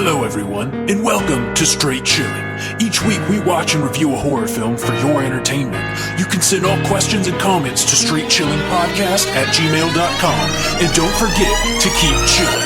Hello everyone, and welcome to Straight Chilling. Each week we watch and review a horror film for your entertainment. You can send all questions and comments to straightchillingpodcast@gmail.com, and don't forget to keep chilling.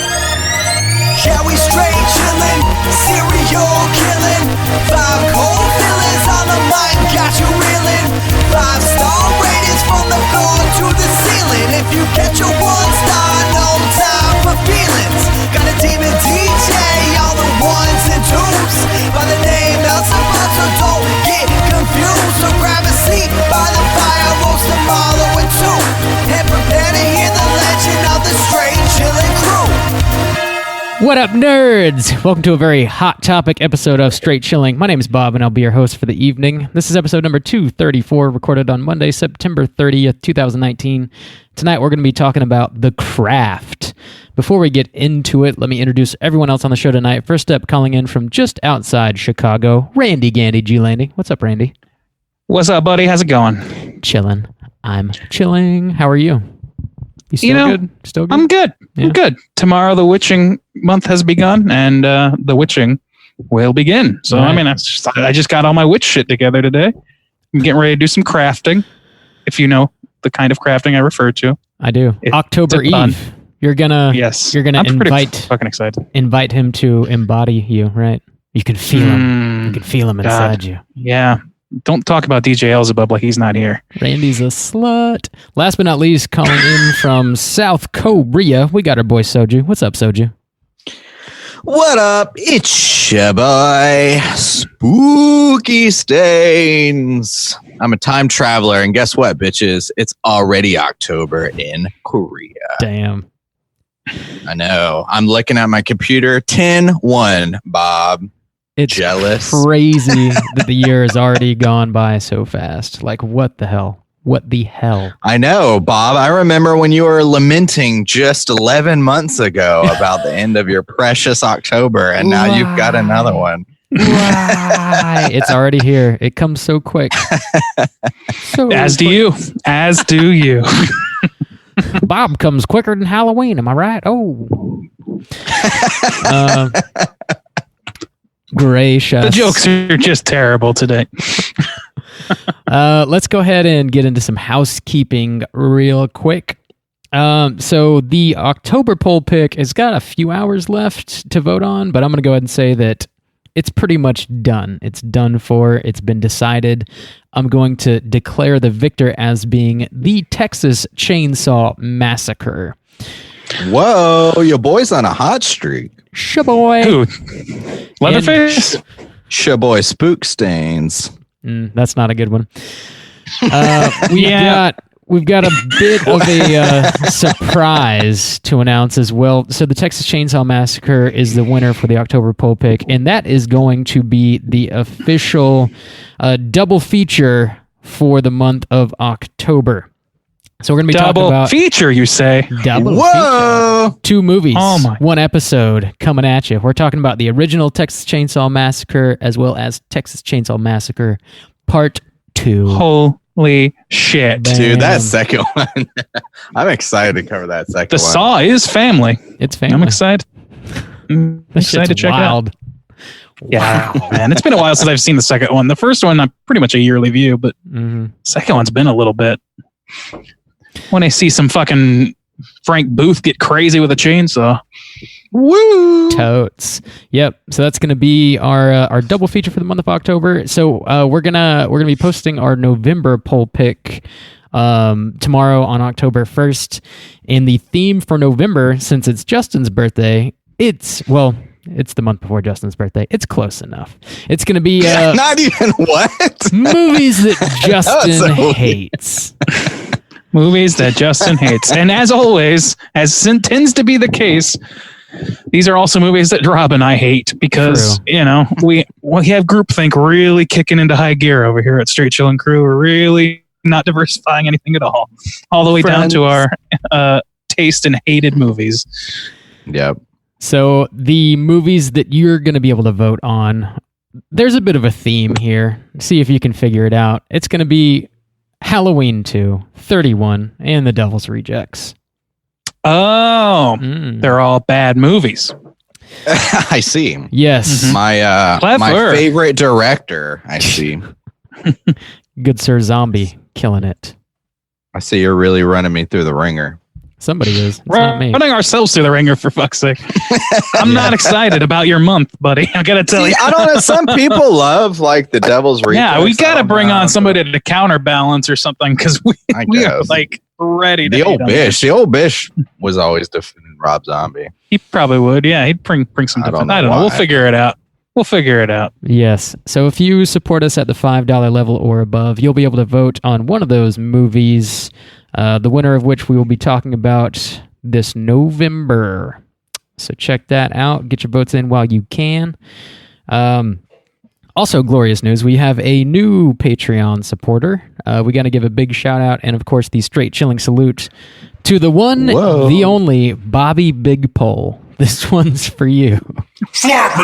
Yeah, we straight chillin', serial killing. 5 cold villains on the mic, got you reeling. 5-star ratings from the floor to the ceiling. If you get your 1 star, no time for feelings. Got a demon DJ, all the 1s and 2s. By the name Elzebub, so don't get confused. So grab a seat by the fire, roast them all with 2. And prepare to hear the legend of the Straight Chillin' crew. What up, nerds? Welcome to a very hot topic episode of Straight Chilling. My name is Bob, and I'll be your host for the evening. This is episode number 234, recorded on Monday, September 30th, 2019. Tonight, we're going to be talking about The Craft. Before we get into it, let me introduce everyone else on the show tonight. First up, calling in from just outside Chicago, Randy Gandy G-Landy. What's up, Randy? What's up, buddy? How's it going? Chilling. I'm chilling. How are you? You still good? Still good? I'm good. Yeah. I'm good. Tomorrow, the witching month has begun, and the witching will begin. So, Right. I mean, I just got all my witch shit together today. I'm getting ready to do some crafting, if you know the kind of crafting I refer to. I do. October it's fun. Eve. You're gonna I'm pretty fucking excited. invite him to embody you, right? You can feel him. You can feel him inside you. Yeah. Don't talk about DJ Elzebub like he's not here. Randy's a slut. Last but not least, calling in from South Korea, we got our boy Soju. What's up, Soju? What up? It's your boy, Spooky Stains. I'm a time traveler, and guess what, bitches? It's already October in Korea. Damn. I know. I'm looking at my computer. 10-1, Bob. It's Jealous. crazy that the year has already gone by so fast. Like, what the hell? What the hell? I know, Bob. I remember when you were lamenting just 11 months ago about the end of your precious October, and now you've got another one. Why? It's already here. It comes so quick. As do you. As do you. Bob comes quicker than Halloween. Am I right? Oh. Gracious. The jokes are just terrible today. Let's go ahead and get into some housekeeping real quick. So the October poll pick has got a few hours left to vote on, but I'm going to go ahead and say that it's pretty much done. It's done for. It's been decided. I'm going to declare the victor as being the Texas Chainsaw Massacre. Whoa, your boy's on a hot streak. Shaboy. Who? Leatherface? Shaboy Spook Stains. That's not a good one. We've got a bit of a surprise to announce as well. So the Texas Chainsaw Massacre is the winner for the October poll pick, and that is going to be the official double feature for the month of October. So we're going to be talking about... Double feature, you say? Double Whoa! feature. 2 movies, Oh my. 1 episode coming at you. We're talking about the original Texas Chainsaw Massacre as well as Texas Chainsaw Massacre Part 2. Holy shit. Dude, that second one. I'm excited to cover that second The one. Saw is family. It's family. I'm excited. I'm This excited to shit's check wild. it out. Yeah, man. It's been a while since I've seen the second one. The first one, I'm pretty much a yearly view, but the second one's been a little bit. When I see some fucking Frank Booth get crazy with a chainsaw. Woo! Totes. Yep. So that's going to be our double feature for the month of October. So we're gonna be posting our November poll pick tomorrow on October 1st. And the theme for November, since it's Justin's birthday, it's the month before Justin's birthday. It's close enough. It's going to be Not even what? movies that Justin hates. Movies that Justin hates. And as always, as tends to be the case, these are also movies that Rob and I hate because, True. you know, we have groupthink really kicking into high gear over here at Straight Chillin' Crew. We're really not diversifying anything at all the way down to our taste in hated movies. Yep. So the movies that you're going to be able to vote on, there's a bit of a theme here. See if you can figure it out. It's going to be Halloween 2, 31, and The Devil's Rejects. Oh, they're all bad movies. I see. Yes. My favorite director. I see. Good Sir Zombie killing it. I see you're really running me through the ringer. Somebody is. It's We're not me. running ourselves through the ringer, for fuck's sake. I'm not excited about your month, buddy. I gotta tell you. I don't know. Some people love like the Devil's Rejects. Yeah, we gotta bring on somebody to counterbalance or something because we are like ready to. The old Bish was always defending Rob Zombie. He probably would. Yeah, he'd bring some defense. I don't know. We'll figure it out. Yes. So if you support us at the $5 level or above, you'll be able to vote on one of those movies, the winner of which we will be talking about this November. So check that out. Get your votes in while you can. Also, glorious news. We have a new Patreon supporter. We got to give a big shout out and, of course, the straight chilling salute to the one, the only Bobby Big Pole. This one's for you. Gotta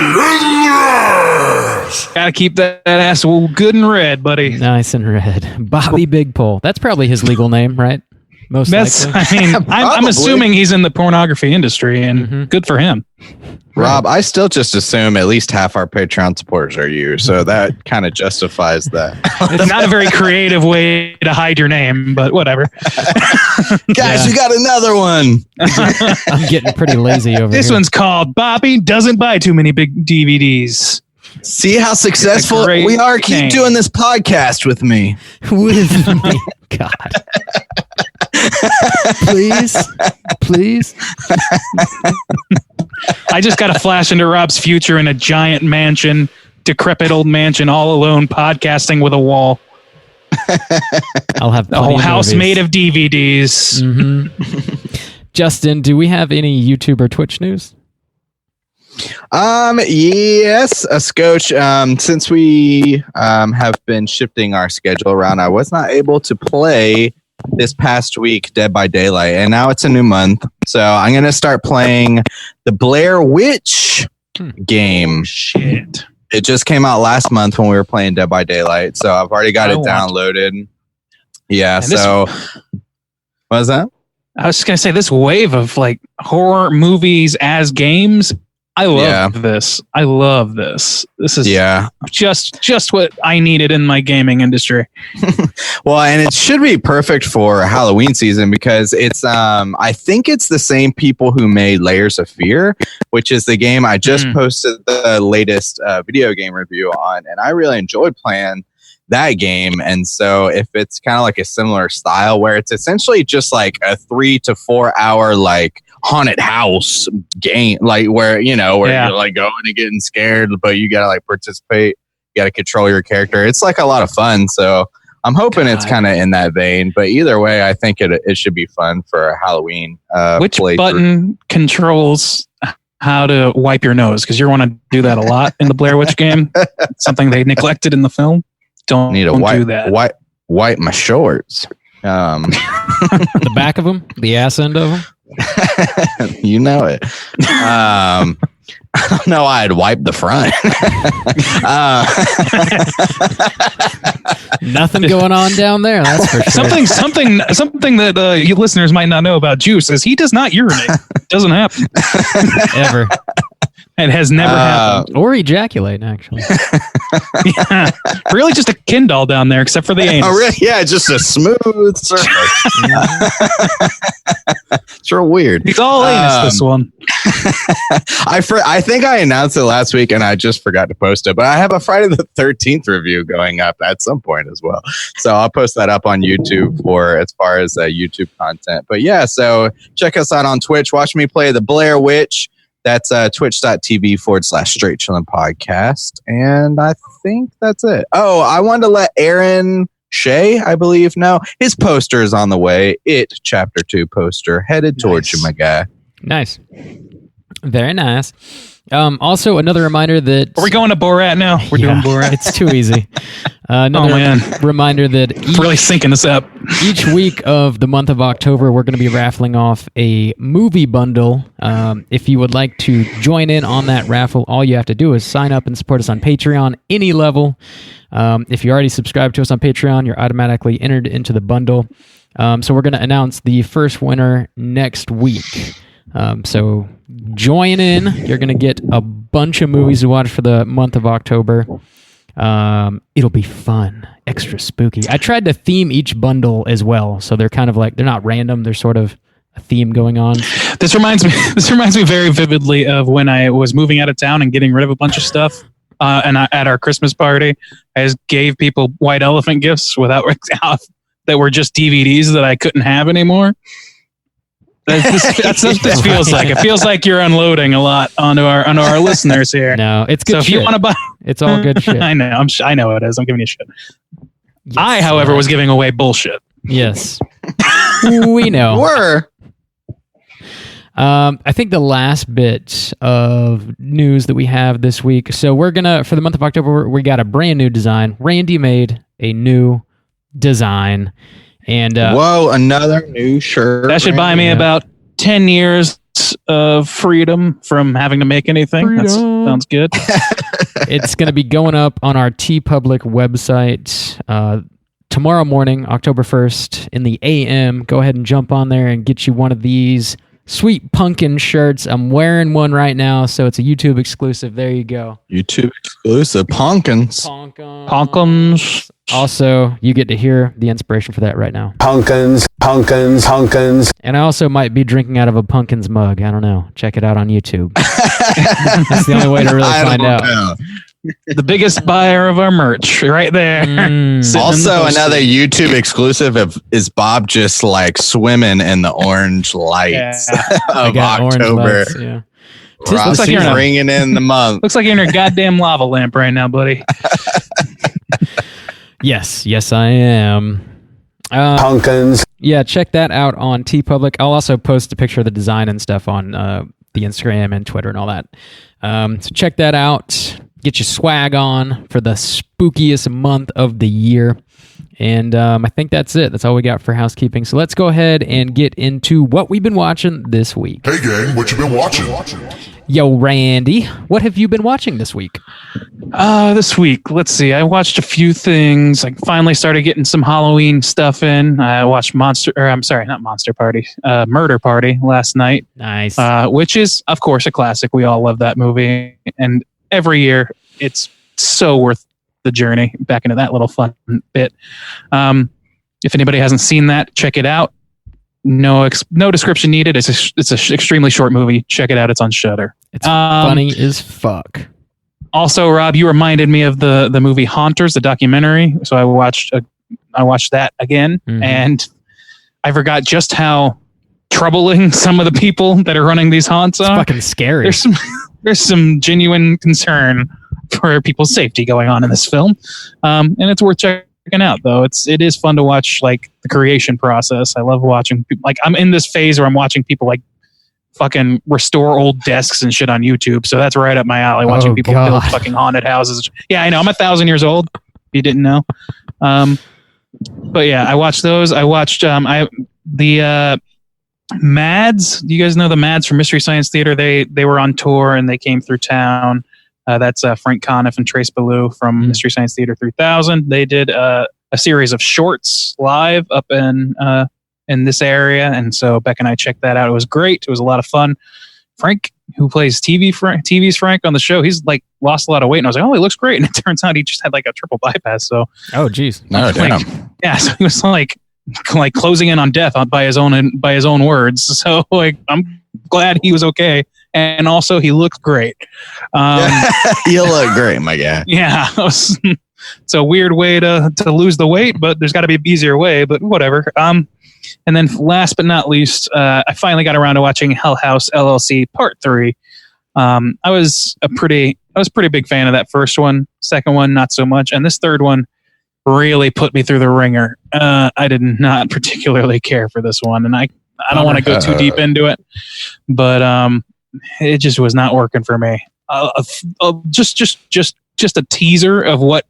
keep that ass good and red, buddy. Nice and red. Bobby Big Pole. That's probably his legal name, right? Most likely. I mean, I'm assuming he's in the pornography industry, and good for him. Rob, I still just assume at least half our Patreon supporters are you, so that kind of justifies that. It's not a very creative way to hide your name, but whatever. Guys, we got another one. I'm getting pretty lazy over This here. one's called Bobby Doesn't Buy Too Many Big DVDs. See how successful we are? Keep doing this podcast with me. With me. God. Please. I just got to flash into Rob's future in a giant mansion, decrepit old mansion, all alone, podcasting with a wall. I'll have the whole house made of DVDs. Justin, do we have any YouTube or Twitch news? Yes, a scotch. Since we have been shifting our schedule around, I was not able to play this past week Dead by Daylight, and now it's a new month, so I'm gonna start playing the Blair Witch game. Shit, it just came out last month when we were playing Dead by Daylight, so I've already got it downloaded. Yeah, so what was that? I was just gonna say, this wave of like horror movies as games, I love this. I love this. This is just what I needed in my gaming industry. Well, and it should be perfect for Halloween season because it's I think it's the same people who made Layers of Fear, which is the game I just posted the latest video game review on, and I really enjoyed playing that game. And so if it's kind of like a similar style where it's essentially just like a 3 to 4 hour like haunted house game, like where you're like going and getting scared, but you gotta like participate, you gotta control your character. It's like a lot of fun, so I'm hoping it's kind of in that vein. But either way, I think it should be fun for Halloween. Which button controls how to wipe your nose? Because you want to do that a lot in the Blair Witch game. Something they neglected in the film. Don't do that. Wipe my shorts. The back of them, the ass end of them. You know it. I don't know. I'd wipe the front. Nothing going on down there. That's for sure. Something that you listeners might not know about Juice is he does not urinate. Doesn't happen ever. It has never happened. Or ejaculate, actually. Yeah. Really just a Ken doll down there, except for the anus. Oh, really? Yeah, just a smooth surface. It's real weird. He's all anus, this one. I think I announced it last week, and I just forgot to post it. But I have a Friday the 13th review going up at some point as well. So I'll post that up on YouTube for as far as YouTube content. But yeah, so check us out on Twitch. Watch me play the Blair Witch. That's twitch.tv/Straight Chillin' Podcast. And I think that's it. Oh, I wanted to let Aaron Shea, I believe, know. His poster is on the way. It Chapter 2 poster headed towards you, my guy. Nice. Very nice. Also, another reminder that... Are we going to Borat now? We're doing Borat. It's too easy. Another reminder that... really syncing this up. Each week of the month of October, we're going to be raffling off a movie bundle. If you would like to join in on that raffle, all you have to do is sign up and support us on Patreon, any level. If you already subscribe to us on Patreon, you're automatically entered into the bundle. So we're going to announce the first winner next week. So join in. You're going to get a bunch of movies to watch for the month of October. It'll be fun, extra spooky. I tried to theme each bundle as well, so they're kind of like, they're not random. They're sort of a theme going on. This reminds me very vividly of when I was moving out of town and getting rid of a bunch of stuff. At our Christmas party, I just gave people white elephant gifts that were just DVDs that I couldn't have anymore. That's what this feels like. It feels like you're unloading a lot onto our listeners here. No, it's good. So if you want to buy, it's all good shit. I know. I know it is. I'm giving you shit. Yes, I, however, was giving away bullshit. Yes, we know. I think the last bit of news that we have this week. So we're gonna, for the month of October, we got a brand new design. Randy made a new design, and whoa, another new shirt. That should buy me about 10 years of freedom from having to make anything. That sounds good. It's gonna be going up on our TeePublic website tomorrow morning, October 1st in the AM. Go ahead and jump on there and get you one of these sweet pumpkin shirts. I'm wearing one right now, so it's a YouTube exclusive. There you go. YouTube exclusive. Pumpkins. Pumpkins. Also, you get to hear the inspiration for that right now. Pumpkins. And I also might be drinking out of a pumpkins mug. I don't know. Check it out on YouTube. That's the only way to really find out. The biggest buyer of our merch right there. Also, another YouTube exclusive is Bob just like swimming in the orange lights of October. Lights, yeah. Looks like you're bringing in the month. Looks like you're in a goddamn lava lamp right now, buddy. Yes, I am. Pumpkins. Yeah, check that out on TeePublic. I'll also post a picture of the design and stuff on the Instagram and Twitter and all that. So check that out. Get your swag on for the spookiest month of the year. And I think that's it. That's all we got for housekeeping. So let's go ahead and get into what we've been watching this week. Hey gang, what you been watching? Yo, Randy, what have you been watching this week? This week, let's see. I watched a few things. I finally started getting some Halloween stuff in. I watched Murder Party last night. Nice. Which is, of course, a classic. We all love that movie. And every year, it's so worth the journey back into that little fun bit. If anybody hasn't seen that, check it out. No description needed. It's an extremely short movie. Check it out. It's on Shudder. It's funny as fuck. Also, Rob, you reminded me of the movie Haunters, the documentary. So I watched that again, and I forgot just how troubling some of the people that are running these haunts are. It's fucking scary. There's some genuine concern for people's safety going on in this film, and it's worth checking out. Though it is fun to watch, like the creation process. I love watching people. Like I'm in this phase where I'm watching people like fucking restore old desks and shit on YouTube. So that's right up my alley. Watching people build fucking haunted houses. Yeah, I know. I'm 1,000 years old. If you didn't know. But yeah, I watched those. I watched the Mads. Do you guys know the Mads from Mystery Science Theater? They were on tour and they came through town. That's Frank Conniff and Trace Ballou from Mystery Science Theater 3000. They did a series of shorts live up in this area, and so Beck and I checked that out. It was great. It was a lot of fun. Frank, who plays TV's Frank on the show, he's like lost a lot of weight, and I was like, oh, he looks great. And it turns out he just had like a triple bypass. So geez, no, damn. Yeah, so he was like closing in on death by his own words. So like, I'm glad he was okay. And also, he looked great. You look great, my guy. Yeah, it's a weird way to lose the weight, but there's got to be an easier way. But whatever. And then, last but not least, I finally got around to watching Hell House LLC Part 3. I was a pretty big fan of that first one. Second one, not so much, and this third one really put me through the ringer. I did not particularly care for this one, and I don't want to go too deep into it, but it just was not working for me. Just a teaser of what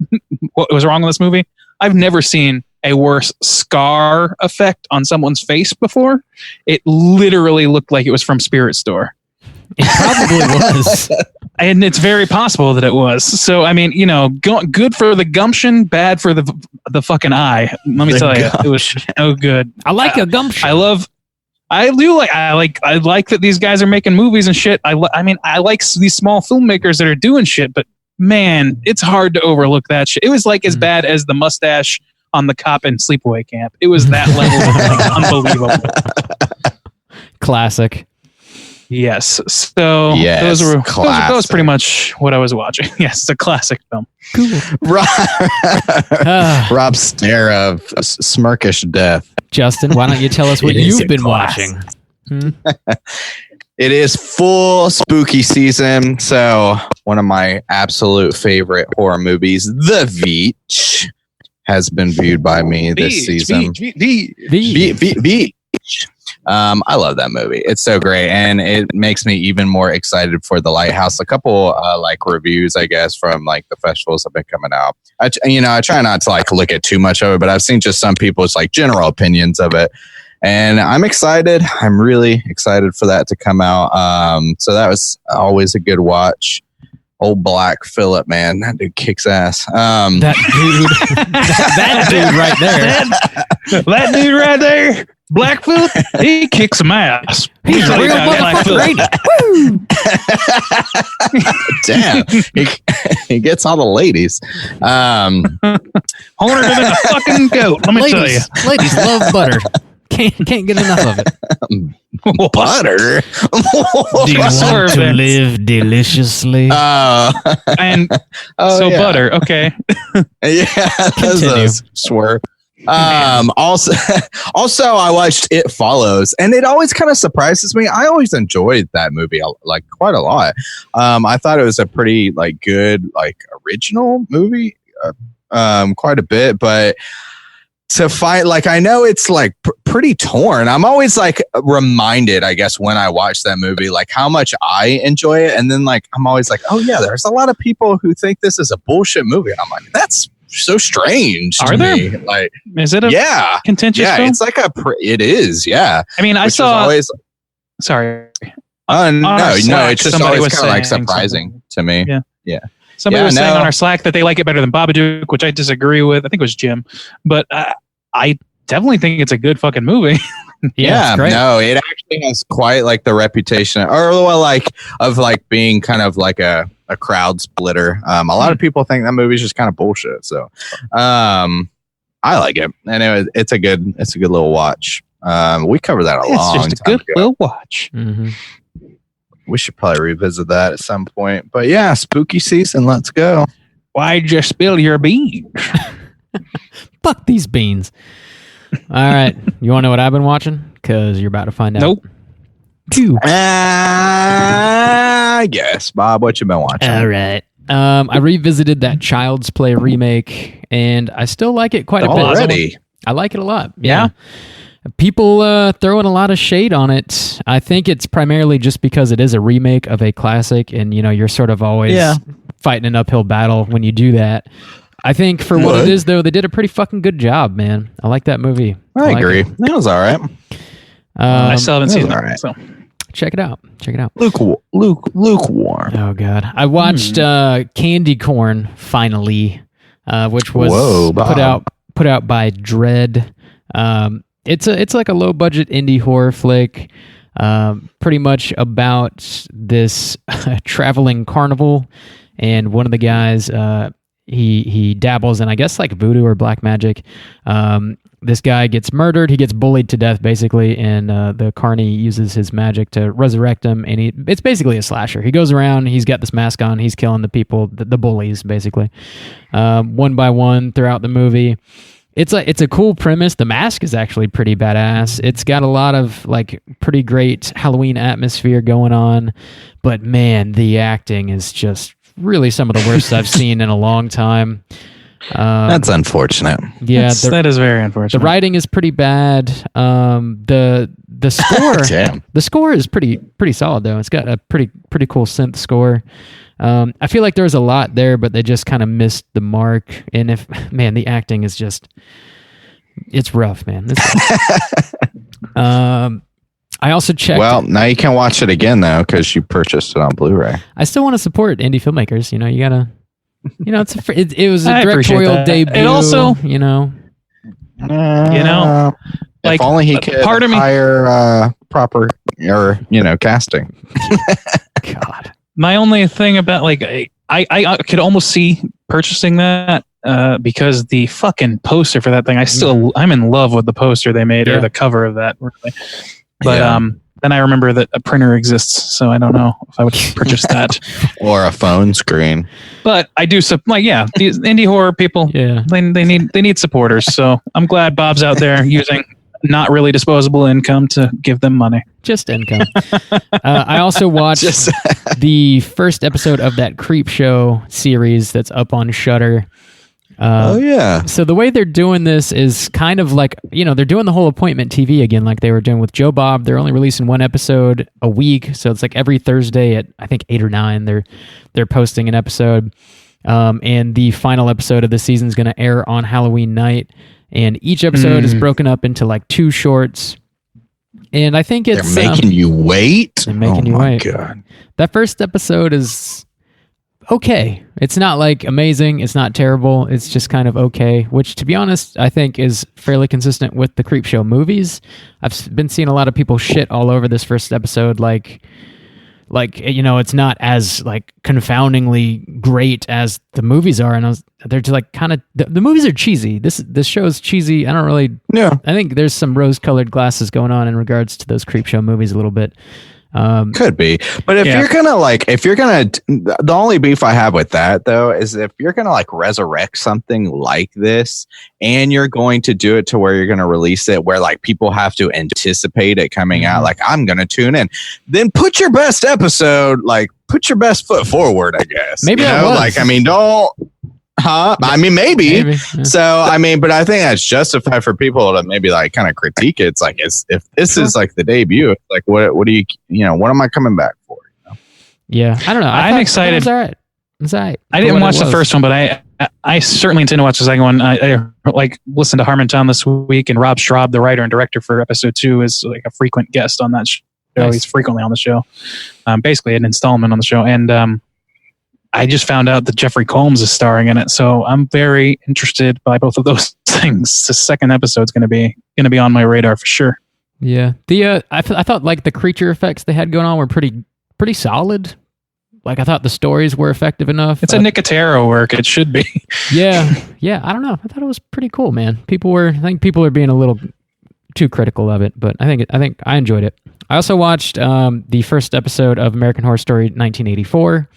was wrong with this movie. I've never seen a worse scar effect on someone's face before. It literally looked like it was from Spirit Store. It probably was. And it's very possible that it was. So, I mean, good for the gumption, bad for the fucking eye. Let me tell you, it was so good. I like a gumption. I love I do like. I like that these guys are making movies and shit. I mean, I like these small filmmakers that are doing shit. But man, it's hard to overlook that shit. It was like as bad as the mustache on the cop in Sleepaway Camp. It was that level of unbelievable. Classic. Yes. So those was pretty much what I was watching. Yes, it's a classic film. Cool. Rob's stare of smirkish death. Justin, why don't you tell us what you've been watching? It is full spooky season. So one of my absolute favorite horror movies, The Beach, has been viewed by me this season. Beach. I love that movie. It's so great, and it makes me even more excited for The Lighthouse. A couple reviews, I guess, from like the festivals have been coming out. I try not to like look at too much of it, but I've seen just some people's like general opinions of it, and I'm excited. I'm really excited for that to come out. So that was always a good watch. Old Black Phillip, man, that dude kicks ass. That dude right there. That dude right there. Black Phillip, he kicks some ass. He's a real motherfucker, ain't he? Damn, he gets all the ladies. Hornier than a fucking goat. Let me tell you, ladies love butter. Can't get enough of it. Butter. Do you want to live deliciously? And butter. Okay. Yeah, that's a swerve. Also I watched It Follows, and it always kind of surprises me. I always enjoyed that movie like quite a lot. I thought it was a pretty like good like original movie, quite a bit, but to find like I know it's like pretty torn. I'm always like reminded, I guess, when I watch that movie, like how much I enjoy it, and then like I'm always like, oh yeah, there's a lot of people who think this is a bullshit movie. And I'm like, that's so strange. Are there? Me. Like, is it a contentious film? It's like it is. Yeah. I mean, I saw. Sorry. No. It's just always kind of like surprising to me. Yeah. Somebody was saying on our Slack that they like it better than Babadook, which I disagree with. I think it was Jim, but I definitely think it's a good fucking movie. Yeah, no, it actually has quite like the reputation, or like of like being kind of like a crowd splitter. A lot of people think that movie's just kind of bullshit. So, I like it, and it's a good little watch. We covered that a long time ago. It's just a good little watch. Mm-hmm. We should probably revisit that at some point. But yeah, spooky season. Let's go. Why'd you spill your beans? Fuck these beans. All right. You want to know what I've been watching? Because you're about to find out. Nope. I guess. Bob, what you been watching? All right. I revisited that Child's Play remake, and I still like it quite a bit. Already? I like it a lot. Yeah. People throwing a lot of shade on it. I think it's primarily just because it is a remake of a classic, and you're sort of always fighting an uphill battle when you do that. I think for what it is, though, they did a pretty fucking good job, man. I like that movie. I agree. That was all right. I still haven't seen it, so check it out. Lukewarm. Oh God, I watched Candy Corn finally, which was put out by Dread. It's like a low budget indie horror flick, pretty much about this traveling carnival, and one of the guys he dabbles in, I guess, like voodoo or black magic. This guy gets murdered. He gets bullied to death, basically, and the carny uses his magic to resurrect him. And it's basically a slasher. He goes around. He's got this mask on. He's killing the people, the bullies, basically, one by one throughout the movie. It's a cool premise. The mask is actually pretty badass. It's got a lot of like pretty great Halloween atmosphere going on, but man, the acting is just really some of the worst I've seen in a long time. That's unfortunate. Yeah, that is very unfortunate. The writing is pretty bad. The score, the score is pretty solid though. It's got a pretty cool synth score. I feel like there was a lot there, but they just kind of missed the mark. And the acting is just, it's rough, man. I also checked. Well, now you can watch it again though, because you purchased it on Blu-ray. I still want to support indie filmmakers. You gotta, it was a directorial debut. And also, If only he could part of me, hire proper or casting. God. my only thing about like I could almost see purchasing that because the fucking poster for that thing, I'm in love with the poster they made or the cover of that really. But then I remember that a printer exists, so I don't know if I would purchase that or a phone screen. But I do these indie horror people. Yeah, they need supporters. So I'm glad Bob's out there using not really disposable income to give them money. Just income. I also watched the first episode of that Creep Show series that's up on Shudder. So the way they're doing this is kind of like, they're doing the whole appointment TV again, like they were doing with Joe Bob. They're only releasing one episode a week. So it's like every Thursday at, I think 8 or 9, they're posting an episode. And the final episode of the season is going to air on Halloween night. And each episode is broken up into like 2 shorts. And I think they're making you wait. They're making you wait. God. That first episode is okay. It's not like amazing. It's not terrible. It's just kind of okay, which to be honest, I think is fairly consistent with the Creepshow movies. I've been seeing a lot of people shit all over this first episode. Like, it's not as like confoundingly great as the movies are. And they're just like kind of, the movies are cheesy. This show is cheesy. I don't really, I think there's some rose colored glasses going on in regards to those Creepshow movies a little bit. Could be, but if you're gonna the only beef I have with that though is if you're gonna like resurrect something like this and you're going to do it to where you're gonna release it where like people have to anticipate it coming out, like I'm gonna tune in, then put your best episode, like put your best foot forward, I guess. Maybe don't. I mean, maybe. Yeah. So, but I think that's justified for people to maybe like kind of critique it. It's like, if this is like the debut, it's like, what do what am I coming back for? Yeah, I don't know. I'm excited. It was all right. I didn't watch the first one, but I certainly intend to watch the second one. I listened to Harmontown this week, and Rob Straub, the writer and director for episode 2, is like a frequent guest on that show. Nice. He's frequently on the show, basically an installment on the show, and I just found out that Jeffrey Combs is starring in it, so I'm very interested by both of those things. The second episode's going to be on my radar for sure. Yeah, I thought like the creature effects they had going on were pretty solid. Like I thought the stories were effective enough. It's a Nicotero work. It should be. Yeah. I don't know. I thought it was pretty cool, man. I think people are being a little too critical of it, but I think I enjoyed it. I also watched the first episode of American Horror Story 1984.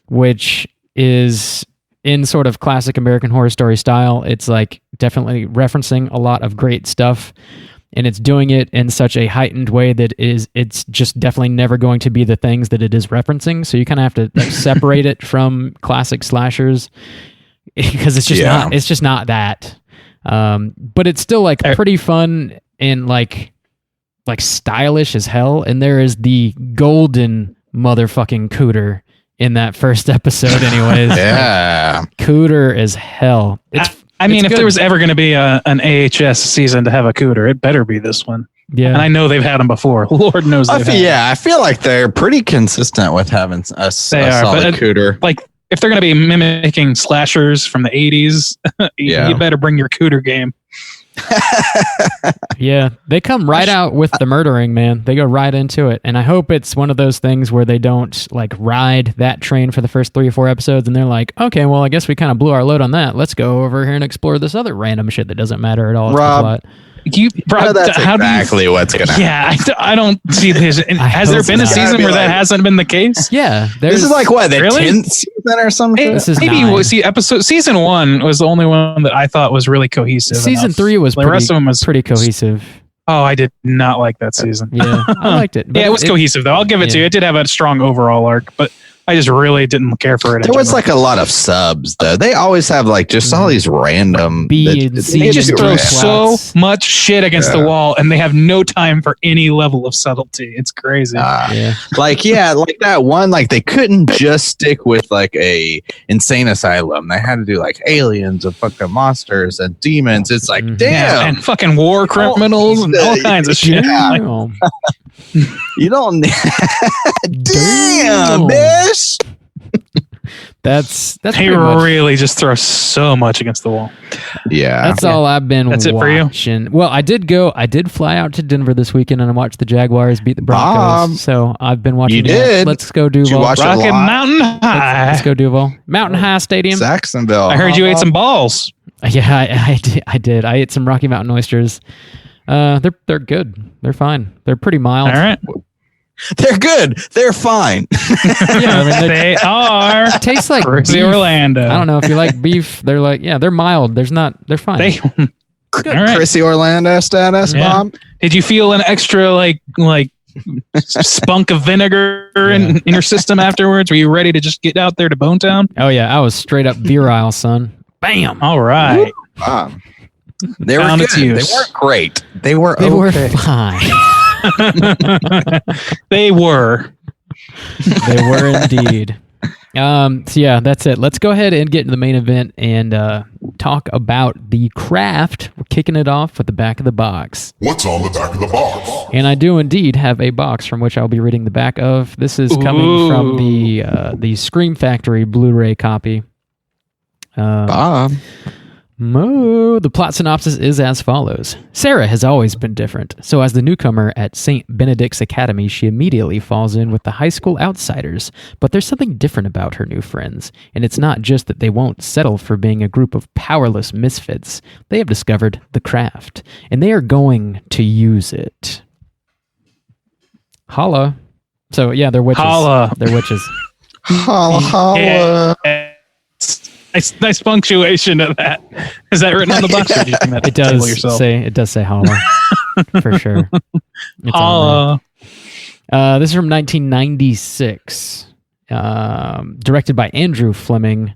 Which is in sort of classic American Horror Story style. It's like definitely referencing a lot of great stuff, and it's doing it in such a heightened way that it's just definitely never going to be the things that it is referencing. So you kind of have to like separate it from classic slashers because it's just not that. But it's still like pretty fun and like stylish as hell. And there is the golden motherfucking cooter in that first episode anyways. Yeah. Cooter as hell. If there was ever going to be an AHS season to have a cooter, it better be this one. Yeah. And I know they've had them before. Lord knows they've had them. I feel like they're pretty consistent with having a solid cooter. Like, if they're going to be mimicking slashers from the 80s, you better bring your cooter game. Yeah, they come right out with the murdering, man. They go right into it, and I hope it's one of those things where they don't like ride that train for the first 3 or 4 episodes, and they're like, okay, well, I guess we kind of blew our load on that. Let's go over here and explore this other random shit that doesn't matter at all. Rob, that's exactly what's gonna happen. Yeah, I don't see this. Has there been a season where that hasn't been the case? Yeah, this is like what, the 10th season or something. Season 1 was the only one that I thought was really cohesive. Season 3 was the rest of them was pretty cohesive. Oh, I did not like that season. Yeah, I liked it. Yeah, it was cohesive though. I'll give it to you. It did have a strong overall arc, but I just really didn't care for it. There was like a lot of subs though. They always have like just all these random. They just throw so much shit against the wall, and they have no time for any level of subtlety. It's crazy. Like that one. Like they couldn't just stick with like a insane asylum. They had to do like aliens and fucking monsters and demons. It's like damn, and fucking war criminals and all kinds of shit. You don't. Damn, bitch. That's He pretty much, really just throws so much against the wall. Yeah. that's all I've been That's it watching. for you? Well, I did fly out to Denver this weekend and I watched the Jaguars beat the Broncos. So I've been watching You that. did? Let's go Did you Duval. watch it Rocket live? Mountain High. Let's go Duval. Mountain High Stadium. Saxonville. I heard you ate some balls. Yeah, I did. I ate some Rocky Mountain oysters. They're good. They're fine. They're pretty mild. All right. They're good. They're fine. Yeah, I mean, They are. tastes like Chrissy beef. Orlando. I don't know if you like beef. They're like, yeah, they're mild. They're fine. They, all right. Chrissy Orlando status, Yeah. Bob. Did you feel an extra like spunk of vinegar in your system afterwards? Were you ready to just get out there to Bone Town? Oh yeah, I was straight up virile, son. Bam. All right. Bob. They were Found good. its They use. weren't great. They were They were okay. fine. They were. They were indeed. So yeah, that's it. Let's go ahead and get into the main event and talk about the craft. We're kicking it off with the back of the box. What's on the back of the box? And I do indeed have a box from which I'll be reading the back of. This is coming from the Scream Factory Blu-ray copy. Bob. The plot synopsis is as follows. Sarah has always been different, so as the newcomer at St. Benedict's Academy, she immediately falls in with the high school outsiders. But there's something different about her new friends, and it's not just that they won't settle for being a group of powerless misfits. They have discovered the craft, and they are going to use it. Holla. So yeah, they're witches. Holla. They're witches. Holla, holla. Yeah. Nice punctuation of that. Is that written on the box? Or did you think that It to the table does yourself? say holla. For sure. It's on Holla. there. This is from 1996. Directed by Andrew Fleming.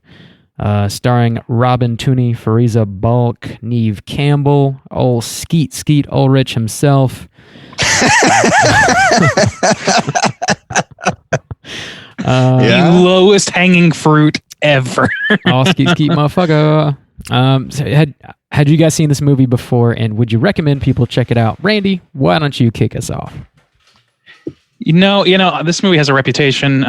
Starring Robin Tooney, Fairuza Balk, Neve Campbell, old Skeet Ulrich himself. Yeah. The lowest hanging fruit ever. All Skeet motherfucker. So had you guys seen this movie before, and would you recommend people check it out? Randy, why don't you kick us off? You know, this movie has a reputation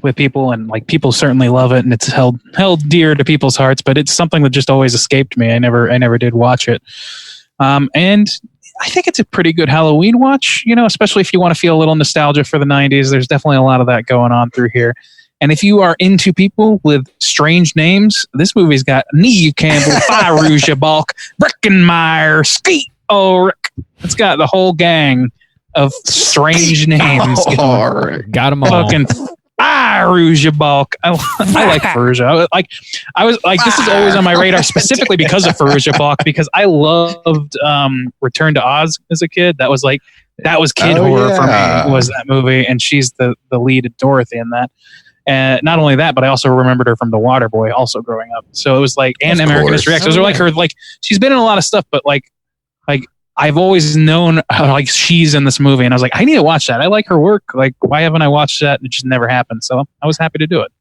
with people, and like people certainly love it, and it's held dear to people's hearts. But it's something that just always escaped me. I never did watch it, and I think it's a pretty good Halloween watch. You know, especially if you want to feel a little nostalgia for the '90s. There's definitely a lot of that going on through here. And if you are into people with strange names, this movie's got Neve Campbell, Fairuza Balk, Breckenmeyer, Skeet Ulrich. It's got the whole gang of strange names. Got them all. Fucking Fairuza Balk. I like Fairuza. I was like, this is always on my radar specifically because of Fairuza Balk, because I loved Return to Oz as a kid. That was kid horror for me, was that movie, and she's the lead Dorothy in that. And not only that, but I also remembered her from The Waterboy also growing up. So it was like, and American History X. Those are like her, like, she's been in a lot of stuff, but like I've always known like she's in this movie, and I was like, I need to watch that. I like her work. Like, why haven't I watched that? It just never happened. So I was happy to do it.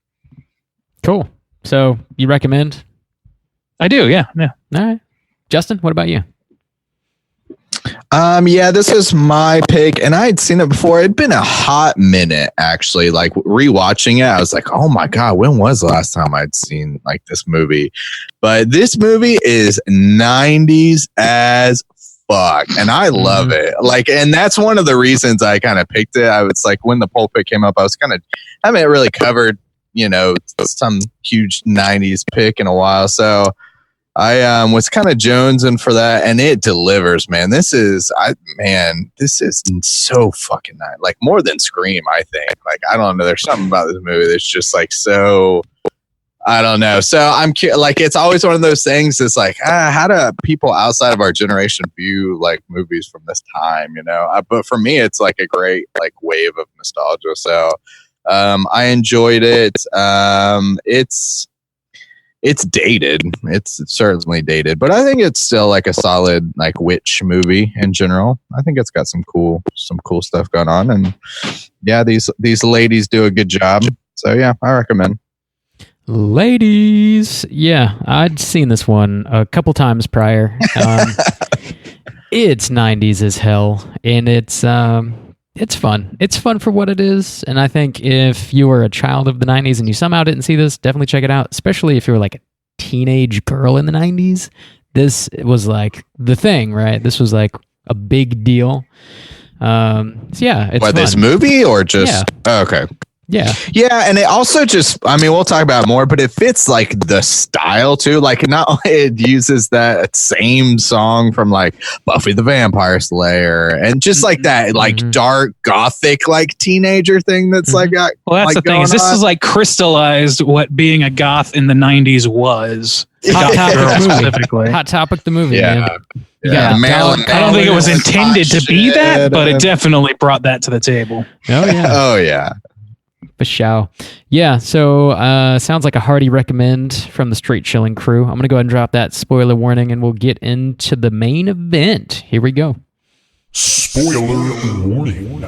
Cool. So you recommend? I do. Yeah. All right. Justin, what about you? Yeah, this was my pick, and I had seen it before. It'd been a hot minute, actually. Like rewatching it, I was like, "Oh my god, when was the last time I'd seen like this movie?" But this movie is '90s as fuck, and I love it. Like, and that's one of the reasons I kind of picked it. I was like, when the pulpit came up, I was kind of haven't really covered, some huge '90s pick in a while, so. I was kind of jonesing for that, and it delivers, man. This is so fucking nice. Like more than Scream, I think. Like I don't know, there's something about this movie that's just like so. I don't know. So I'm like, it's always one of those things. It's like, how do people outside of our generation view like movies from this time? But for me, it's like a great like wave of nostalgia. So I enjoyed it. It's dated. It's certainly dated, but I think it's still like a solid like witch movie in general. I think it's got some cool stuff going on, and yeah, these ladies do a good job. So yeah, I recommend. Ladies, yeah, I'd seen this one a couple times prior. It's '90s as hell, and it's It's fun. It's fun for what it is. And I think if you were a child of the 90s and you somehow didn't see this, definitely check it out. Especially if you were like a teenage girl in the 90s. This was like the thing, right? This was like a big deal. So yeah, it's what, fun. this movie or just okay. Yeah. And it also just, I mean, we'll talk about it more, but it fits like the style too. Like not only it uses that same song from like Buffy the Vampire Slayer and just like that like dark gothic like teenager thing that's like got, well, that's like, the thing is this is like crystallized what being a goth in the 90s was. Hot Topic the specifically. movie. Hot Topic the movie. Yeah. Man. Marilyn I don't think it was Manson intended to be shit. that, but it definitely brought that to the table. Oh yeah. Oh yeah. For sure. Yeah, so sounds like a hearty recommend from the Straight Chilling crew. I'm going to go ahead and drop that spoiler warning and we'll get into the main event. Here we go. Spoiler warning.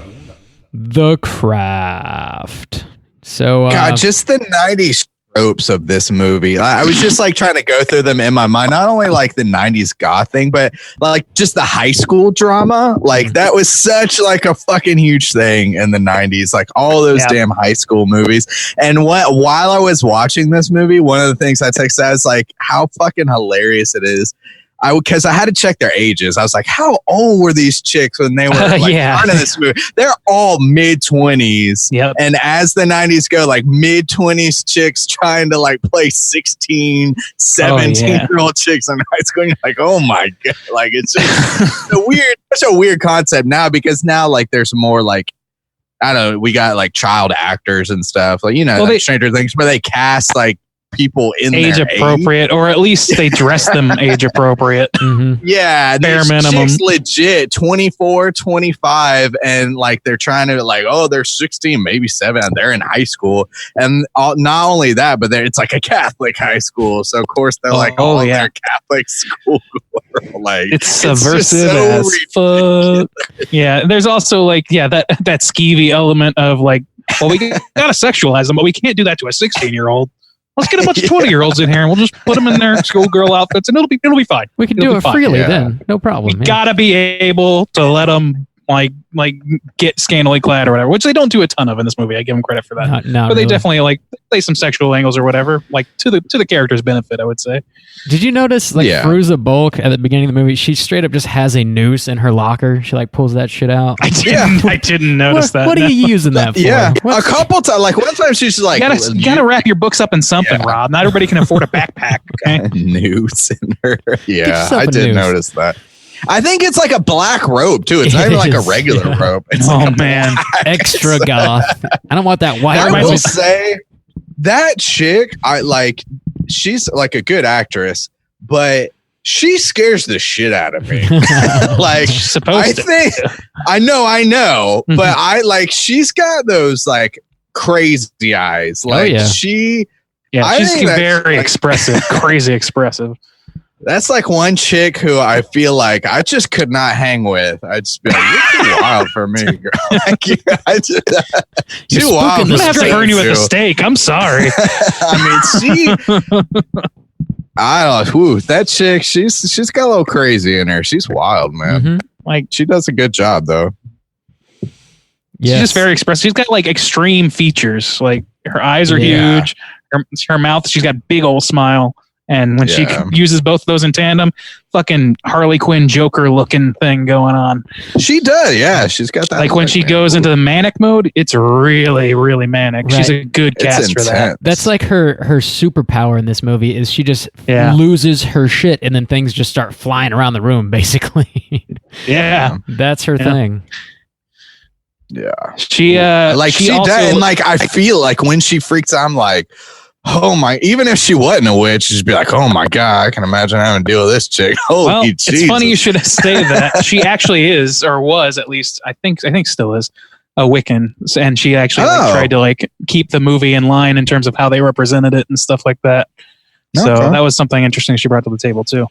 The Craft. So, God, just the 90s tropes of this movie. I was just like trying to go through them in my mind. Not only like the 90s goth thing, but like just the high school drama. Like that was such like a fucking huge thing in the 90s. Like all those damn high school movies. And while I was watching this movie, one of the things I texted out is like how fucking hilarious it is. Because I had to check their ages. I was like, how old were these chicks when they were like part of this movie? They're all mid-20s. Yep. And as the 90s go, like mid-20s chicks trying to like play 16, 17-year-old chicks in high school. And you're like, oh my God. Like it's just such a weird concept now because now like there's more like, I don't know, we got like child actors and stuff. Like, you know, like Stranger Things, where they cast like people in age their appropriate, or at least they dress them age appropriate. Yeah, bare minimum. Chicks legit 24, 25, and like they're trying to like, oh, they're 16, maybe 7, and they're in high school. And not only that, but it's like a Catholic high school, so of course they're like, they're Catholic school. Like it's subversive as fuck. Yeah, there's also like that skeevy element of like, well, we gotta sexualize them, but we can't do that to a 16-year-old. Let's get a bunch of 20-year-olds in here and we'll just put them in their schoolgirl outfits and it'll be fine. We can do it freely then. No problem. We gotta be able to let them like get scantily clad or whatever, which they don't do a ton of in this movie. I give them credit for that. But they definitely like play some sexual angles or whatever, like to the character's benefit, I would say. Did you notice like Fairuza Balk at the beginning of the movie? She straight up just has a noose in her locker. She like pulls that shit out. I didn't notice that. What are you using that for? Yeah, a couple times. Like one time she's like, you gotta wrap your books up in something, Rob. Not everybody can afford a backpack. Okay, noose in her. Yeah, I did notice that. I think it's like a black robe too. It's not even like a regular robe. It's like man, extra goth. I don't want that white. I will say that chick. She's like a good actress, but she scares the shit out of me. Like she's supposed to. I know, but she's got those like crazy eyes. Like she's very expressive, crazy expressive. That's like one chick who I feel like I just could not hang with. I'd just be like, you're too wild for me, girl. Like, too wild. I'm gonna have to burn you with a steak. I'm sorry. I don't know. That chick, she's got a little crazy in her. She's wild, man. Like she does a good job though. She's just very expressive. She's got like extreme features. Like her eyes are huge. Her mouth, she's got a big old smile. And when she uses both of those in tandem, fucking Harley Quinn Joker looking thing going on. She does, yeah. She's got that. Like when she goes into the manic mode, it's really, really manic. Right. She's a good cast for that. That's like her superpower in this movie is she just loses her shit and then things just start flying around the room, basically. That's her thing. Yeah. She also, does, and like I feel like when she freaks out, I'm like, oh my, even if she wasn't a witch, she'd be like, oh my God, I can imagine having to deal with this chick. Holy Jesus. It's funny you should say that. She actually is, or was at least, I think still is, a Wiccan. And she actually tried to like keep the movie in line in terms of how they represented it and stuff like that. Okay. So that was something interesting she brought to the table too.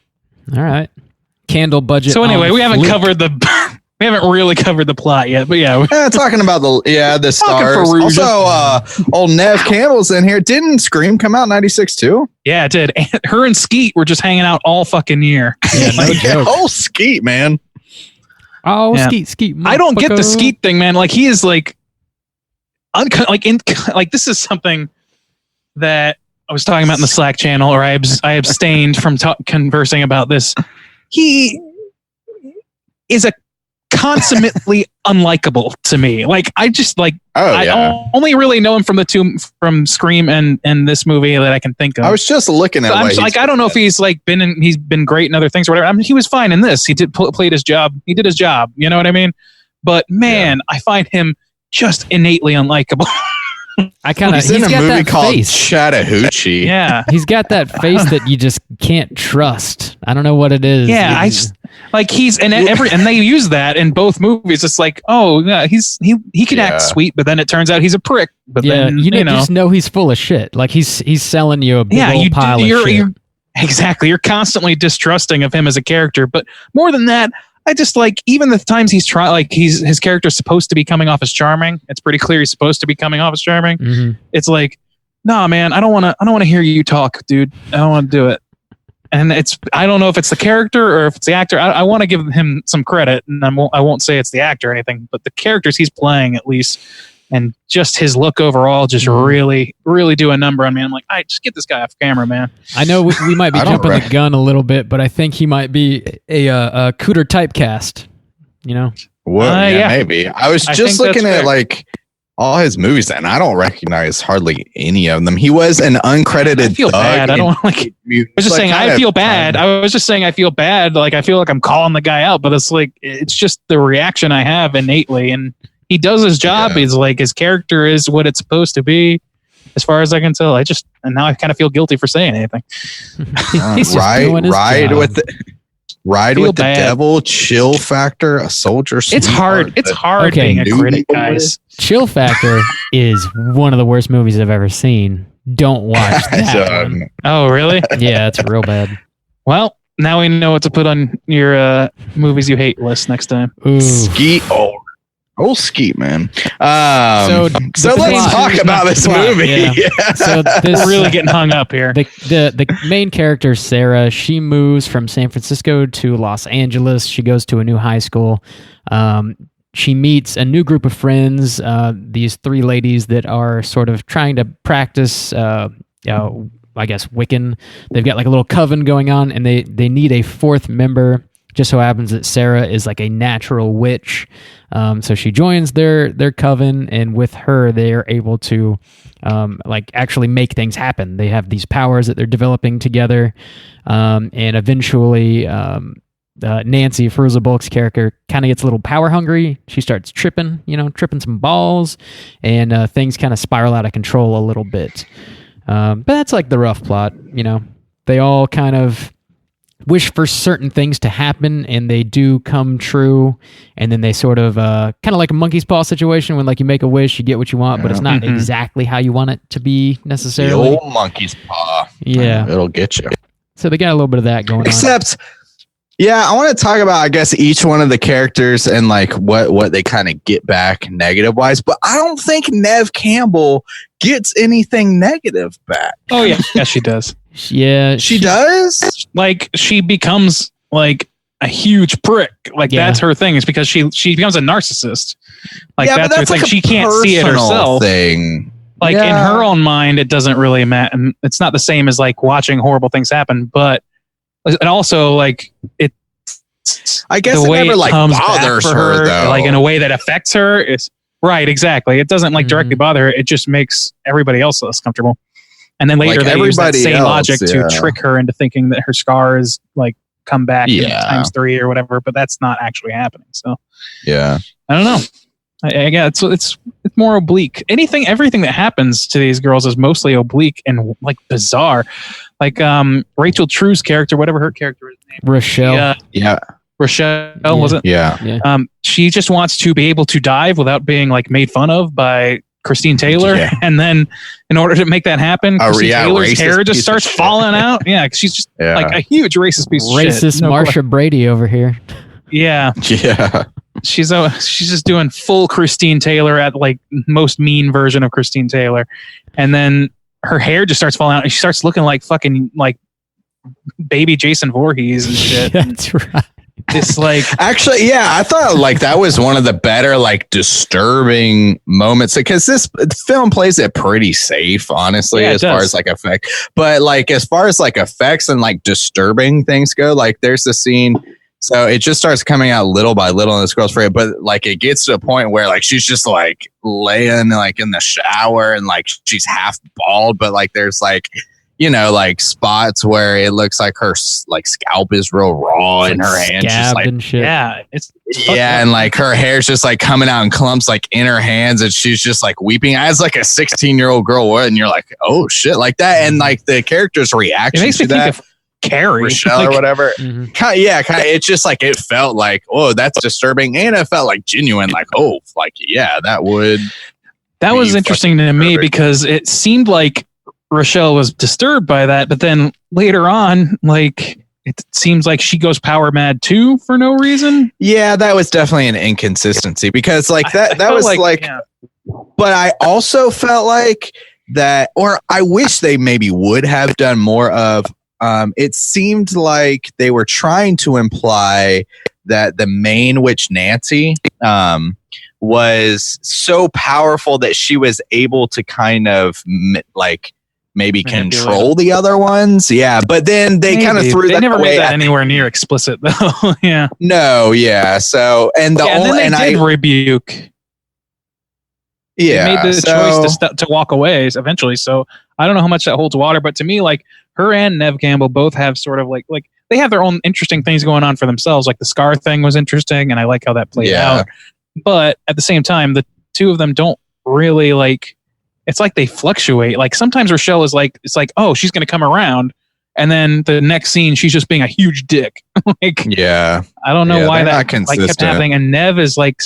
All right. Candle budget. So anyway, we haven't covered we haven't really covered the plot yet, but talking about the stars. Also, old Nev Campbell's in here. Didn't Scream come out in 96 too? Yeah, it did. And her and Skeet were just hanging out all fucking year. Yeah, no joke. Oh, Skeet, man. Oh, Yeah. skeet. I don't get the motherfucker. skeet thing, man. Like he is like, like this is something that I was talking about in the Slack channel, or I abstained from conversing about this. He is a consummately unlikable to me. Like I just like I only really know him from the two from Scream and this movie that I can think of. I was just looking at. I'm just, like I don't know if he's like he's been great in other things or whatever. I mean, he was fine in this. He played his job. He did his job. You know what I mean? But man, I find him just innately unlikable. He's in a got movie that called face. Chattahoochee. Yeah, He's got that face that you just can't trust. I don't know what it is. yeah. I just like and they use that in both movies. It's like, oh yeah, he can act sweet, but then it turns out he's a prick. But then you just know he's full of shit. Like he's selling you a big old pile of shit. Exactly. You're constantly distrusting of him as a character. But more than that, I just like even the times he's trying, like his character's supposed to be coming off as charming. It's pretty clear he's supposed to be coming off as charming. Mm-hmm. It's like, nah, man, I don't want to hear you talk, dude. I don't want to do it. And I don't know if it's the character or if it's the actor. I want to give him some credit, and I won't say it's the actor or anything, but the characters he's playing at least, and just his look overall, just really, really do a number on me. I'm like, all right, just get this guy off camera, man. I know we might be jumping the gun a little bit, but I think he might be a Cooter typecast. You know? Well, yeah, maybe. I was just looking at like all his movies, and I don't recognize hardly any of them. He was an uncredited. I feel bad. I don't like. I was just saying I feel bad. I was just saying I feel bad. Like I feel like I'm calling the guy out, but it's like it's just the reaction I have innately, and he does his job. He's like his character is what it's supposed to be, as far as I can tell. And now I kind of feel guilty for saying anything. Ride with the devil, chill factor, a soldier. It's hard. It's hard being a critic, guys. Chill Factor is one of the worst movies I've ever seen. Don't watch that one. Oh, really? Yeah, it's real bad. Well, now we know what to put on your movies you hate list next time. Ooh. Skeet. Oh, Skeet, man. So let's talk about this movie. Yeah. So we're really getting hung up here. The main character, Sarah, she moves from San Francisco to Los Angeles. She goes to a new high school. She meets a new group of friends, these three ladies that are sort of trying to practice, I guess, Wiccan. They've got like a little coven going on, and they need a fourth member. Just so happens that Sarah is like a natural witch. So she joins their coven, and with her, they are able to like actually make things happen. They have these powers that they're developing together. And eventually, Nancy, Fairuza Balk's character, kind of gets a little power hungry. She starts tripping some balls, and things kind of spiral out of control a little bit. But that's like the rough plot. They all kind of wish for certain things to happen, and they do come true, and then they sort of kind of like a monkey's paw situation when like you make a wish, you get what you want, but it's not exactly how you want it to be necessarily. The old monkey's paw. Yeah. It'll get you. So they got a little bit of that going on. Except, I want to talk about, I guess, each one of the characters and like what they kind of get back negative wise, but I don't think Nev Campbell gets anything negative back. Oh yeah. Yes, she does. Yeah, she does. Like she becomes like a huge prick. Like that's her thing. Is because she becomes a narcissist. Like that's her thing. Like she can't see it herself. Like in her own mind, it doesn't really matter. It's not the same as like watching horrible things happen. But and also like it. I guess the way it never like bothers her though. Like in a way that affects her is right. Exactly. It doesn't like directly bother her. It just makes everybody else less comfortable. And then later they use that same logic to trick her into thinking that her scar is like come back times 3 or whatever, but that's not actually happening. So I don't know. It's more oblique. Everything that happens to these girls is mostly oblique and like bizarre. Like Rachel True's character, whatever her character is named. Rochelle. Rochelle, was it? Yeah. She just wants to be able to dive without being like made fun of by Christine Taylor, and then in order to make that happen, Christine Taylor's hair just starts falling out. Yeah, she's just like a huge racist piece of shit. Racist Marsha Brady over here. Yeah. She's just doing full Christine Taylor at like most mean version of Christine Taylor, and then her hair just starts falling out, and she starts looking like fucking like baby Jason Voorhees and shit. That's right. this like actually, yeah, I thought like that was one of the better like disturbing moments because this film plays it pretty safe, honestly, as far as like effect. But like as far as like effects and like disturbing things go, like there's the scene. So it just starts coming out little by little in this girl's face, but like it gets to a point where like she's just like laying like in the shower and like she's half bald, but like there's like, you know, like spots where it looks like her like scalp is real raw and her hands just like and shit. And like her hair's just like coming out in clumps like in her hands and she's just like weeping as like a 16-year-old girl would, and you're like, oh shit, like that. And like the character's reaction to that. Carrie Rochelle or whatever. It's just like it felt like, oh, that's disturbing, and it felt like genuine, like, oh, like yeah, that was interesting to me because it seemed like Rochelle was disturbed by that, but then later on, like it seems like she goes power mad too for no reason. Yeah, that was definitely an inconsistency because like that was like but I also felt like that, or I wish they maybe would have done more of. It seemed like they were trying to imply that the main witch, Nancy, was so powerful that she was able to kind of like maybe control the other ones. Yeah, but then they kind of threw that away. They never made that anywhere near explicit, though. Yeah. No. Yeah. So and the only and they did rebuke. Yeah, they made the choice to walk away eventually. So I don't know how much that holds water, but to me, like her and Nev Campbell both have sort of like they have their own interesting things going on for themselves. Like the Scar thing was interesting, and I like how that played out. But at the same time, the two of them don't really like. It's like they fluctuate. Like sometimes Rochelle is like, it's like, oh, she's going to come around, and then the next scene she's just being a huge dick. Like, yeah, I don't know why that like kept happening. And Nev is like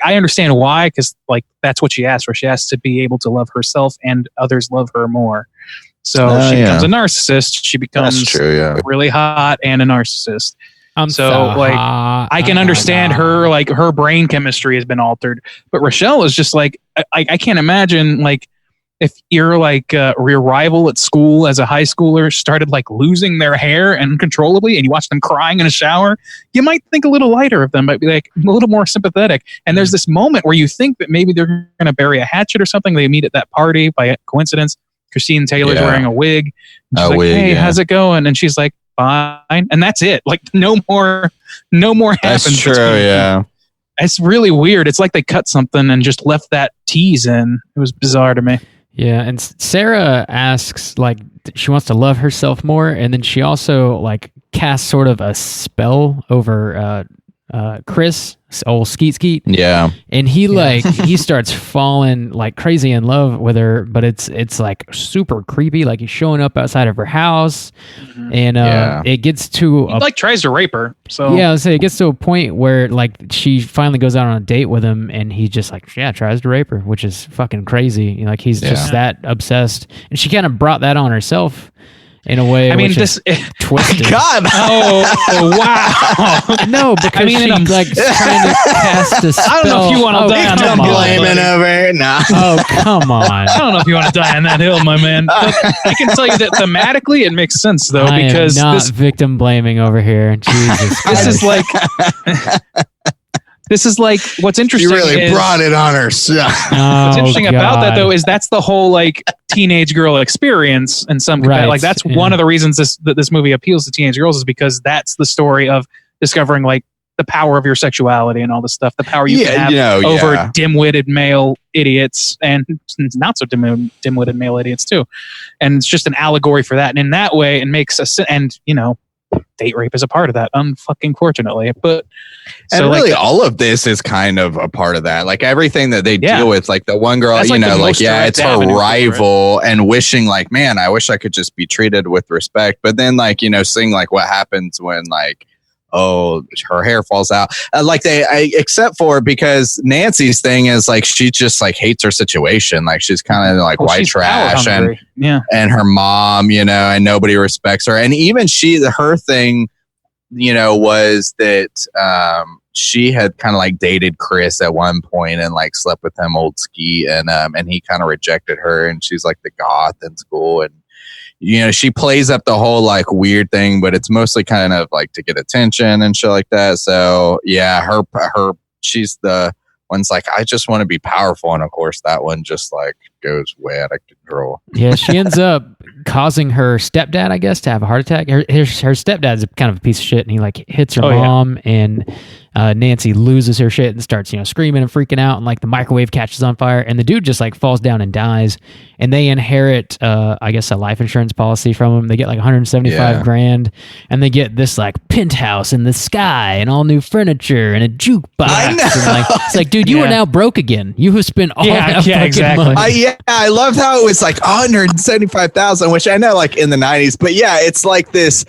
I understand why, because like that's what she asked for. She has to be able to love herself and others love her more. So she becomes a narcissist. She becomes really hot and a narcissist. I can understand her, like her brain chemistry has been altered, but Rochelle is just like, I can't imagine like if you're like your rival at school as a high schooler started like losing their hair uncontrollably and you watch them crying in a shower, you might think a little lighter of them, might be like a little more sympathetic. And there's this moment where you think that maybe they're going to bury a hatchet or something. They meet at that party by coincidence. Christine Taylor's wearing a wig. She's like, hey, how's it going? And she's like, fine. And that's it. Like no more happens. That's true, yeah. It's really weird. It's like they cut something and just left that tease in. It was bizarre to me. Yeah, and Sarah asks, like, she wants to love herself more, and then she also, like, casts sort of a spell over Chris, old Skeet. Yeah. And he he starts falling like crazy in love with her, but it's like super creepy. Like he's showing up outside of her house, and it gets to he like tries to rape her. So yeah, let's say it gets to a point where like she finally goes out on a date with him, and he just like tries to rape her, which is fucking crazy. Like he's just that obsessed, and she kind of brought that on herself. In a way, I mean, this twisted. God, wow! No, because she's like trying to cast a spell. I don't know if you want to die on that blaming over. Nah. Oh, come on! I don't know if you want to die on that hill, my man. But I can tell you that thematically, it makes sense though, because I am not victim blaming over here. Jesus, this is like. This is like what's interesting. You really brought it on herself. What's interesting about that, though, is that's the whole like teenage girl experience in some capacity. Like that's one of the reasons this movie appeals to teenage girls is because that's the story of discovering like the power of your sexuality and all this stuff, the power you can have over dim-witted male idiots and not so dim-witted male idiots too. And it's just an allegory for that. And in that way, it makes us date rape is a part of that, unfucking fortunately. But and so really, all of this is kind of a part of that. Like everything that they deal with, like the one girl, it's her rival, and wishing like, man, I wish I could just be treated with respect. But then, like seeing like what happens when like, oh, her hair falls out. Except for because Nancy's thing is like she just like hates her situation. Like she's kind of like white trash and her mom, and nobody respects her. And even her thing, was that she had kind of like dated Chris at one point and like slept with him, old Ski, and he kind of rejected her, and she's like the goth in school, and she plays up the whole like weird thing, but it's mostly kind of like to get attention and shit like that. So yeah, she's the one's like, I just want to be powerful, and of course that one just like goes way out of control. Yeah, she ends up causing her stepdad, I guess, to have a heart attack. Her stepdad's kind of a piece of shit, and he like hits her mom, and Nancy loses her shit and starts screaming and freaking out, and like the microwave catches on fire, and the dude just like falls down and dies. And they inherit I guess a life insurance policy from him. They get like 175 grand, and they get this like penthouse in the sky and all new furniture and a jukebox. I know. And, like, it's like, dude, you are now broke again. You have spent all that fucking money. I loved how it was like 175,000, which I know like in the 90s, but yeah, it's like this,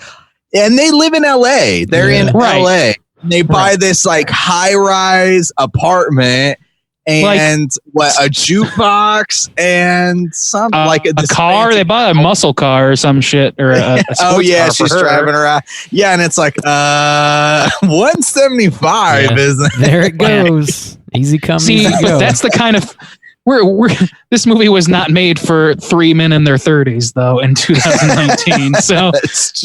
and they live in LA. They're in LA. They buy this like high-rise apartment and a jukebox and something like a car. They buy a muscle car or some shit, or a oh yeah, car she's driving around. Yeah, and it's like 175, isn't it? There it goes. Easy come, See, easy go. that's the kind of this movie was not made for 3 men in their 30s though in 2019, so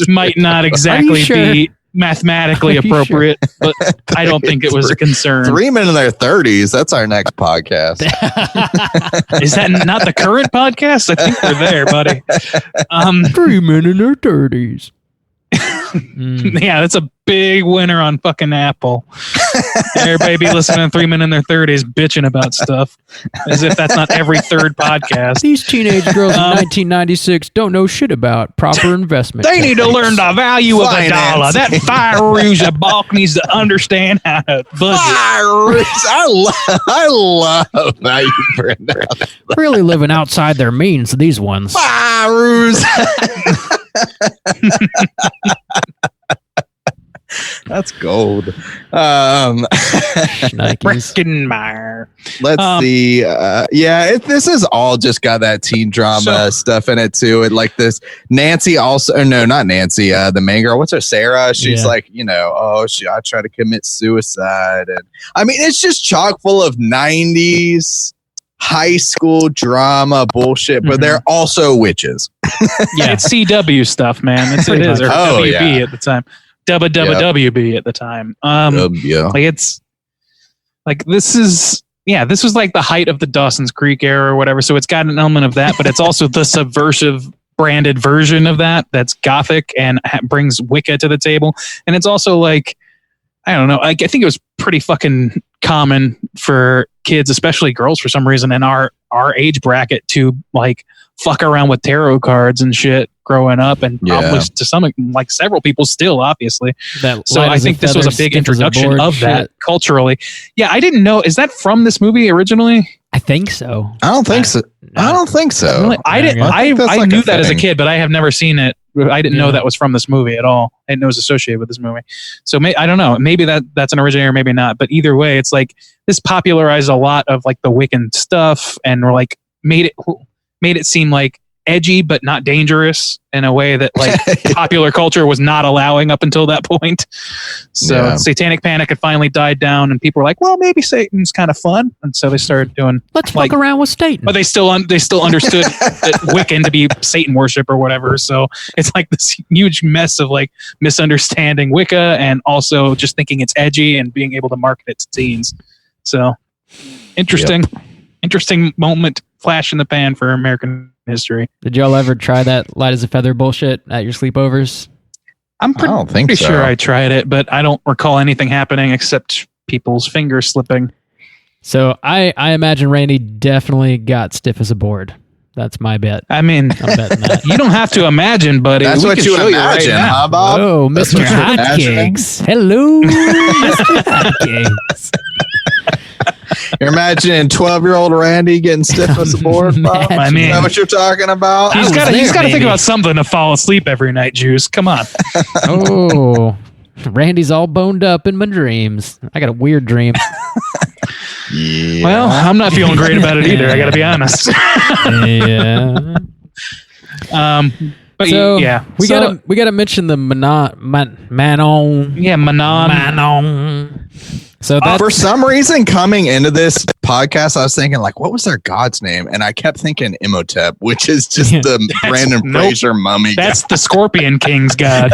might not exactly be mathematically appropriate, but I don't think it was a concern. 3 men in their 30s. That's our next podcast. Is that not the current podcast? I think we're there, buddy. 3 men in their 30s. Yeah, that's a big winner on fucking Apple. Everybody be listening to 3 men in their 30s bitching about stuff as if that's not every third podcast. These teenage girls in 1996 don't know shit about proper investment. They need to learn the value of a dollar. That Fairuza Balk needs to understand how to budget. I love how you bring that. Really living outside their means, these ones. Fairuza. That's gold. Breckenmeyer. Let's see. This is all just got that teen drama stuff in it too. It like this Nancy also, or no, not Nancy. The main girl. What's her? Sarah. She's like, I try to commit suicide, and I mean, it's just chock full of 90s high school drama bullshit, but they're also witches. Yeah, it's CW stuff, man. It is, or WB at the time. WB at the time. Like it's like this was like the height of the Dawson's Creek era or whatever. So it's got an element of that, but it's also the subversive branded version of that. That's gothic and brings Wicca to the table. And it's also like, I don't know. I think it was pretty fucking common for kids, especially girls, for some reason in our age bracket to like fuck around with tarot cards and shit growing up, and probably to some, like several people still, obviously. So I think this was a big introduction of that culturally. Yeah, I didn't know. Is that from this movie originally? I think so. I don't think so. Really? I knew that as a kid, but I have never seen it. I didn't know that was from this movie at all. I didn't know it was associated with this movie. So I don't know. Maybe that's an originator, maybe not. But either way, it's like this popularized a lot of like the Wiccan stuff, and like made it seem like edgy but not dangerous in a way that like popular culture was not allowing up until that point. So Satanic Panic had finally died down, and people were like, well, maybe Satan's kind of fun, and so they started doing let's fuck around with Satan. But they still understood that Wiccan to be Satan worship or whatever. So it's like this huge mess of like misunderstanding Wicca and also just thinking it's edgy and being able to market it to teens. So interesting moment, flash in the pan for American history. Did y'all ever try that light as a feather bullshit at your sleepovers? I'm pretty sure I tried it, but I don't recall anything happening except people's fingers slipping. So I imagine Randy definitely got stiff as a board. That's my bet. I mean, I'm betting that. You don't have to imagine, buddy. That's what you would imagine, huh, Bob? Oh, Mr. Hotcakes. Hello, Mr. Hotcakes. You're imagining 12-year-old Randy getting stiff as a board, Bob? I mean, is that what you're talking about? He's got to think about something to fall asleep every night, Juice. Come on. Oh, Randy's all boned up in my dreams. I got a weird dream. Yeah. Well, I'm not feeling great about it either. I got to be honest. Yeah. But so, yeah, we gotta mention the Manon. Yeah, Manon. So that's, for some reason, coming into this podcast, I was thinking, like, what was their god's name? And I kept thinking Imhotep, which is just the Brandon Fraser mummy. That's the Scorpion King's god.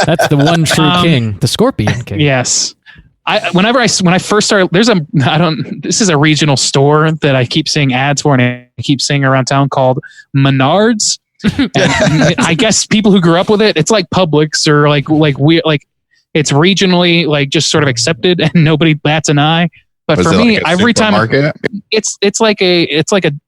that's the one true king, the Scorpion King. Yes. When I first started, this is a regional store that I keep seeing ads for and I keep seeing around town called Menards. And I guess people who grew up with it, it's like Publix or like it's regionally like just sort of accepted and nobody bats an eye. But for me, like every time it's like a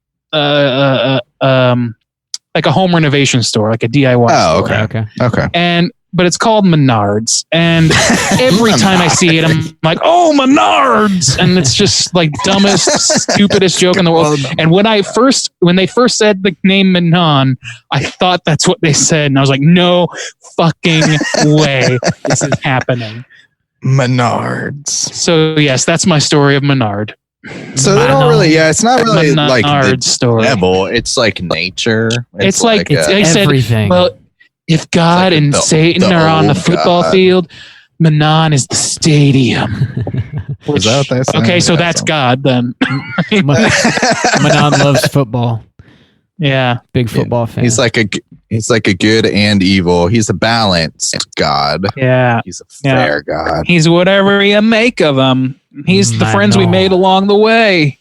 home renovation store, like a DIY. Oh, store. Okay. But it's called Menards, and every time I see it, I'm like, "Oh, Menards!" And it's just like dumbest, stupidest joke in the world. And when they first said the name Manon, I thought that's what they said, and I was like, "No fucking way, this is happening." Menards. So yes, that's my story of Menard. So they don't really, it's not really Menard like the story. devil. It's like nature. It's like I said, everything. well, if God and Satan are on the football field, Manon is the stadium. Is that what they say? Okay, so that's God then. Manon loves football. Yeah, big football fan. He's like a good and evil. He's a balanced God. Yeah, he's a fair God. He's whatever you make of him. He's the friends we made along the way.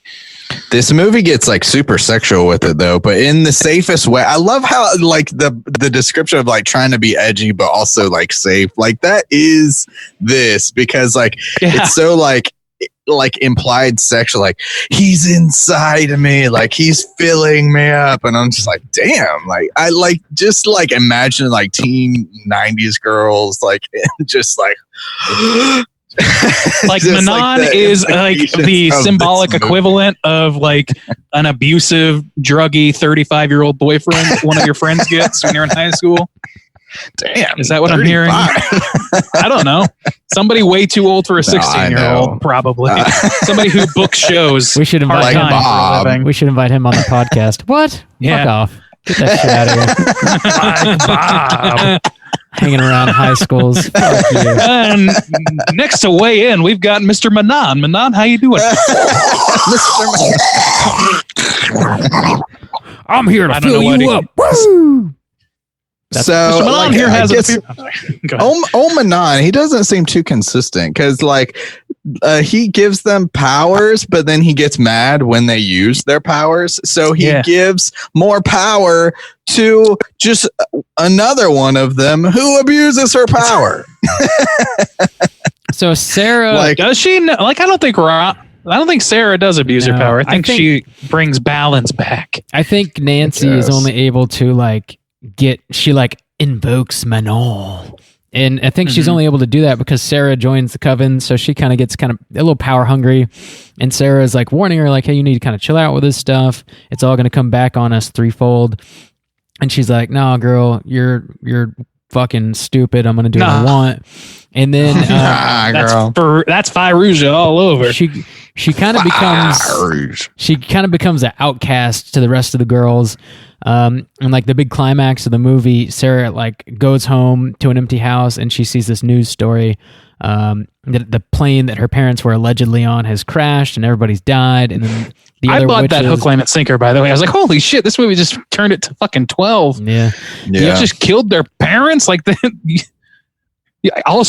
This movie gets like super sexual with it though, but in the safest way. I love how like the description of like trying to be edgy but also like safe. Like that is this, because like it's so like implied sexual, like he's inside of me, like he's filling me up, and I'm just like, damn, like I like just like imagine like teen 90s girls like just like like Manon is like the symbolic equivalent of like an abusive, druggy 35-year-old boyfriend that one of your friends gets when you're in high school. Damn, is that what 35? I'm hearing? I don't know. Somebody way too old for a 16-year-old, probably. Somebody who books shows. We should invite Bob. We should invite him on the podcast. What? Yeah. Fuck off. Get that shit out of here. Bob. Hanging around high schools. Fuck you. And next to weigh in, we've got Mr. Manon. Manon, how you doing? I'm here to fill you up. Woo! So Mr. Manon like, here has Manon, he doesn't seem too consistent because like he gives them powers, but then he gets mad when they use their powers. So he gives more power to just another one of them who abuses her power. So Sarah, like, does she? Like, I don't think Sarah does abuse her power. I think she brings balance back. I think Nancy is only able to like she like invokes Manon. And I think she's only able to do that because Sarah joins the coven, so she kind of gets kind of a little power hungry. And Sarah's like warning her, like, hey, you need to kind of chill out with this stuff. It's all going to come back on us threefold. And she's like, no, girl, you're fucking stupid. I'm going to do what I want. And then that's Fairuza all over. She kind of becomes an outcast to the rest of the girls. And like the big climax of the movie, Sarah like goes home to an empty house and she sees this news story that the plane that her parents were allegedly on has crashed and everybody's died. And then I bought that hook, line, and sinker, by the way. I was like, holy shit, this movie just turned it to fucking 12. Yeah. You just killed their parents? Like,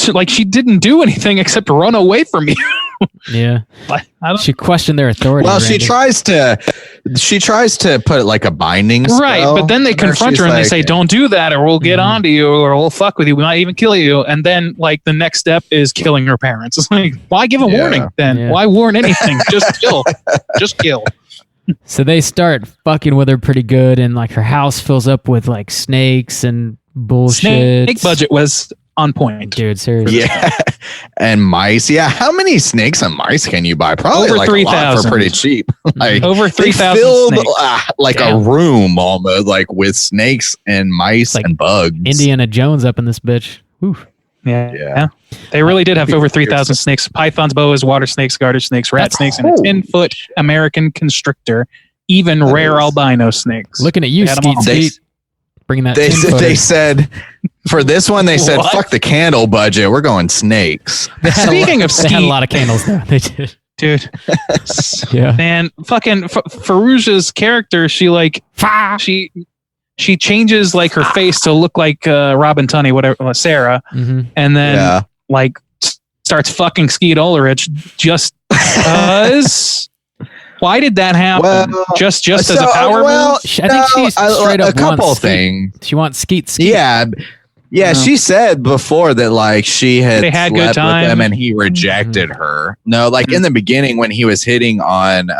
like she didn't do anything except run away from you. Yeah. She questioned their authority. Well, she tries to put it like a binding spell. Right, but then they confront her and they say, don't do that or we'll get onto you or we'll fuck with you. We might even kill you. And then like the next step is killing her parents. It's like, why give a warning then? Yeah. Why warn anything? Just kill. Just kill. So they start fucking with her pretty good, and like her house fills up with like snakes and bullshit. Snake budget was on point, dude. Seriously, yeah. And mice, how many snakes and mice can you buy? Probably over like 3,000 for pretty cheap. Like over 3,000. Filled like a room almost like with snakes and mice and bugs. Indiana Jones up in this bitch. Oof. Yeah. They really did have over 3,000 snakes: pythons, boas, water snakes, garter snakes, rat snakes, and a 10-foot American constrictor. Even rare albino snakes. Looking at you, Skeet. Bringing that. They said For this one, they said, "Fuck the candle budget. We're going snakes." Speaking of they had a skeet, lot of candles there. They did. dude, Yeah. man, fucking Fairuza's character, she changes like her face to look like Robin Tunney, whatever, Sarah, and then like starts fucking Skeet Ulrich just because. Why did that happen? Well, just as a power move? I think she's straight up a couple wants things. She wants Skeet. Yeah, she said before that like she had good slept time. with him and he rejected her. No, like in the beginning when he was hitting on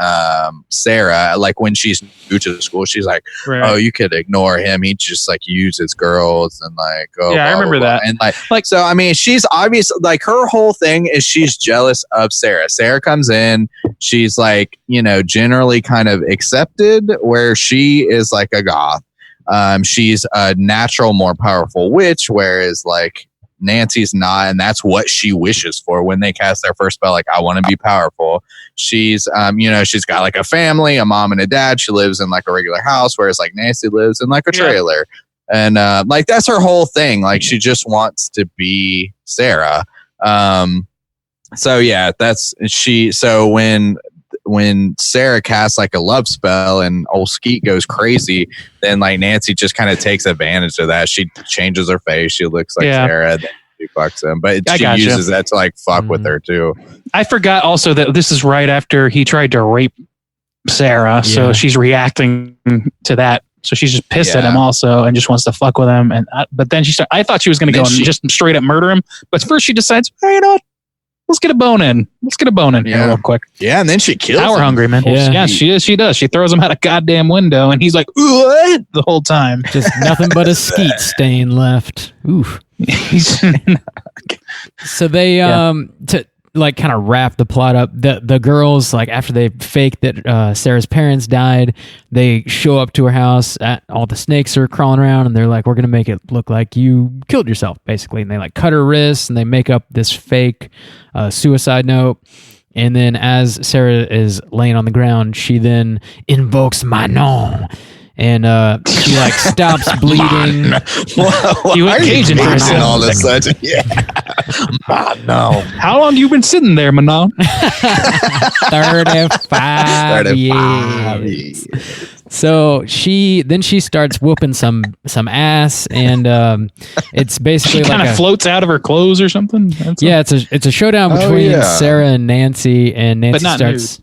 Sarah, like when she's new to the school, she's like, "Oh, you could ignore him. He just like uses girls and like oh yeah, I remember that." And like so, I mean, she's obviously like her whole thing is she's jealous of Sarah. Sarah comes in, she's like generally kind of accepted where she is like a goth. She's a natural, more powerful witch, whereas like Nancy's not, and that's what she wishes for when they cast their first spell. Like, I want to be powerful. She's, she's got like a family, a mom and a dad. She lives in like a regular house, whereas like Nancy lives in like a trailer, and like that's her whole thing. Like, she just wants to be Sarah. So yeah, that's she. So when Sarah casts like a love spell and old Skeet goes crazy, then like Nancy just kind of takes advantage of that. She changes her face. She looks like Sarah. Then she fucks him, but she uses that to like fuck with her too. I forgot also that this is right after he tried to rape Sarah. So she's reacting to that. So she's just pissed at him also and just wants to fuck with him. And but then I thought she was going to go and just straight up murder him. But first she decides, hey, you know what? Let's get a bone in. Here real quick. Yeah, and then she kills him. Power hungry, man. Yeah, she is. She does. She throws him out a goddamn window, and he's like, "What?" the whole time. Just nothing but a Skeet stain left. Oof. So they to like kind of wrap the plot up. The girls, like after they fake that Sarah's parents died, they show up to her house. All the snakes are crawling around, and they're like, "We're gonna make it look like you killed yourself," basically. And they like cut her wrists, and they make up this fake suicide note. And then as Sarah is laying on the ground, she then invokes Manon. And she like stops bleeding. You went Cajun for a second. All of a sudden, Manon. How long you been sitting there, Manon? 35 years. So she starts whooping some ass, and it's basically she kind of floats out of her clothes or something. It's a showdown between Sarah and Nancy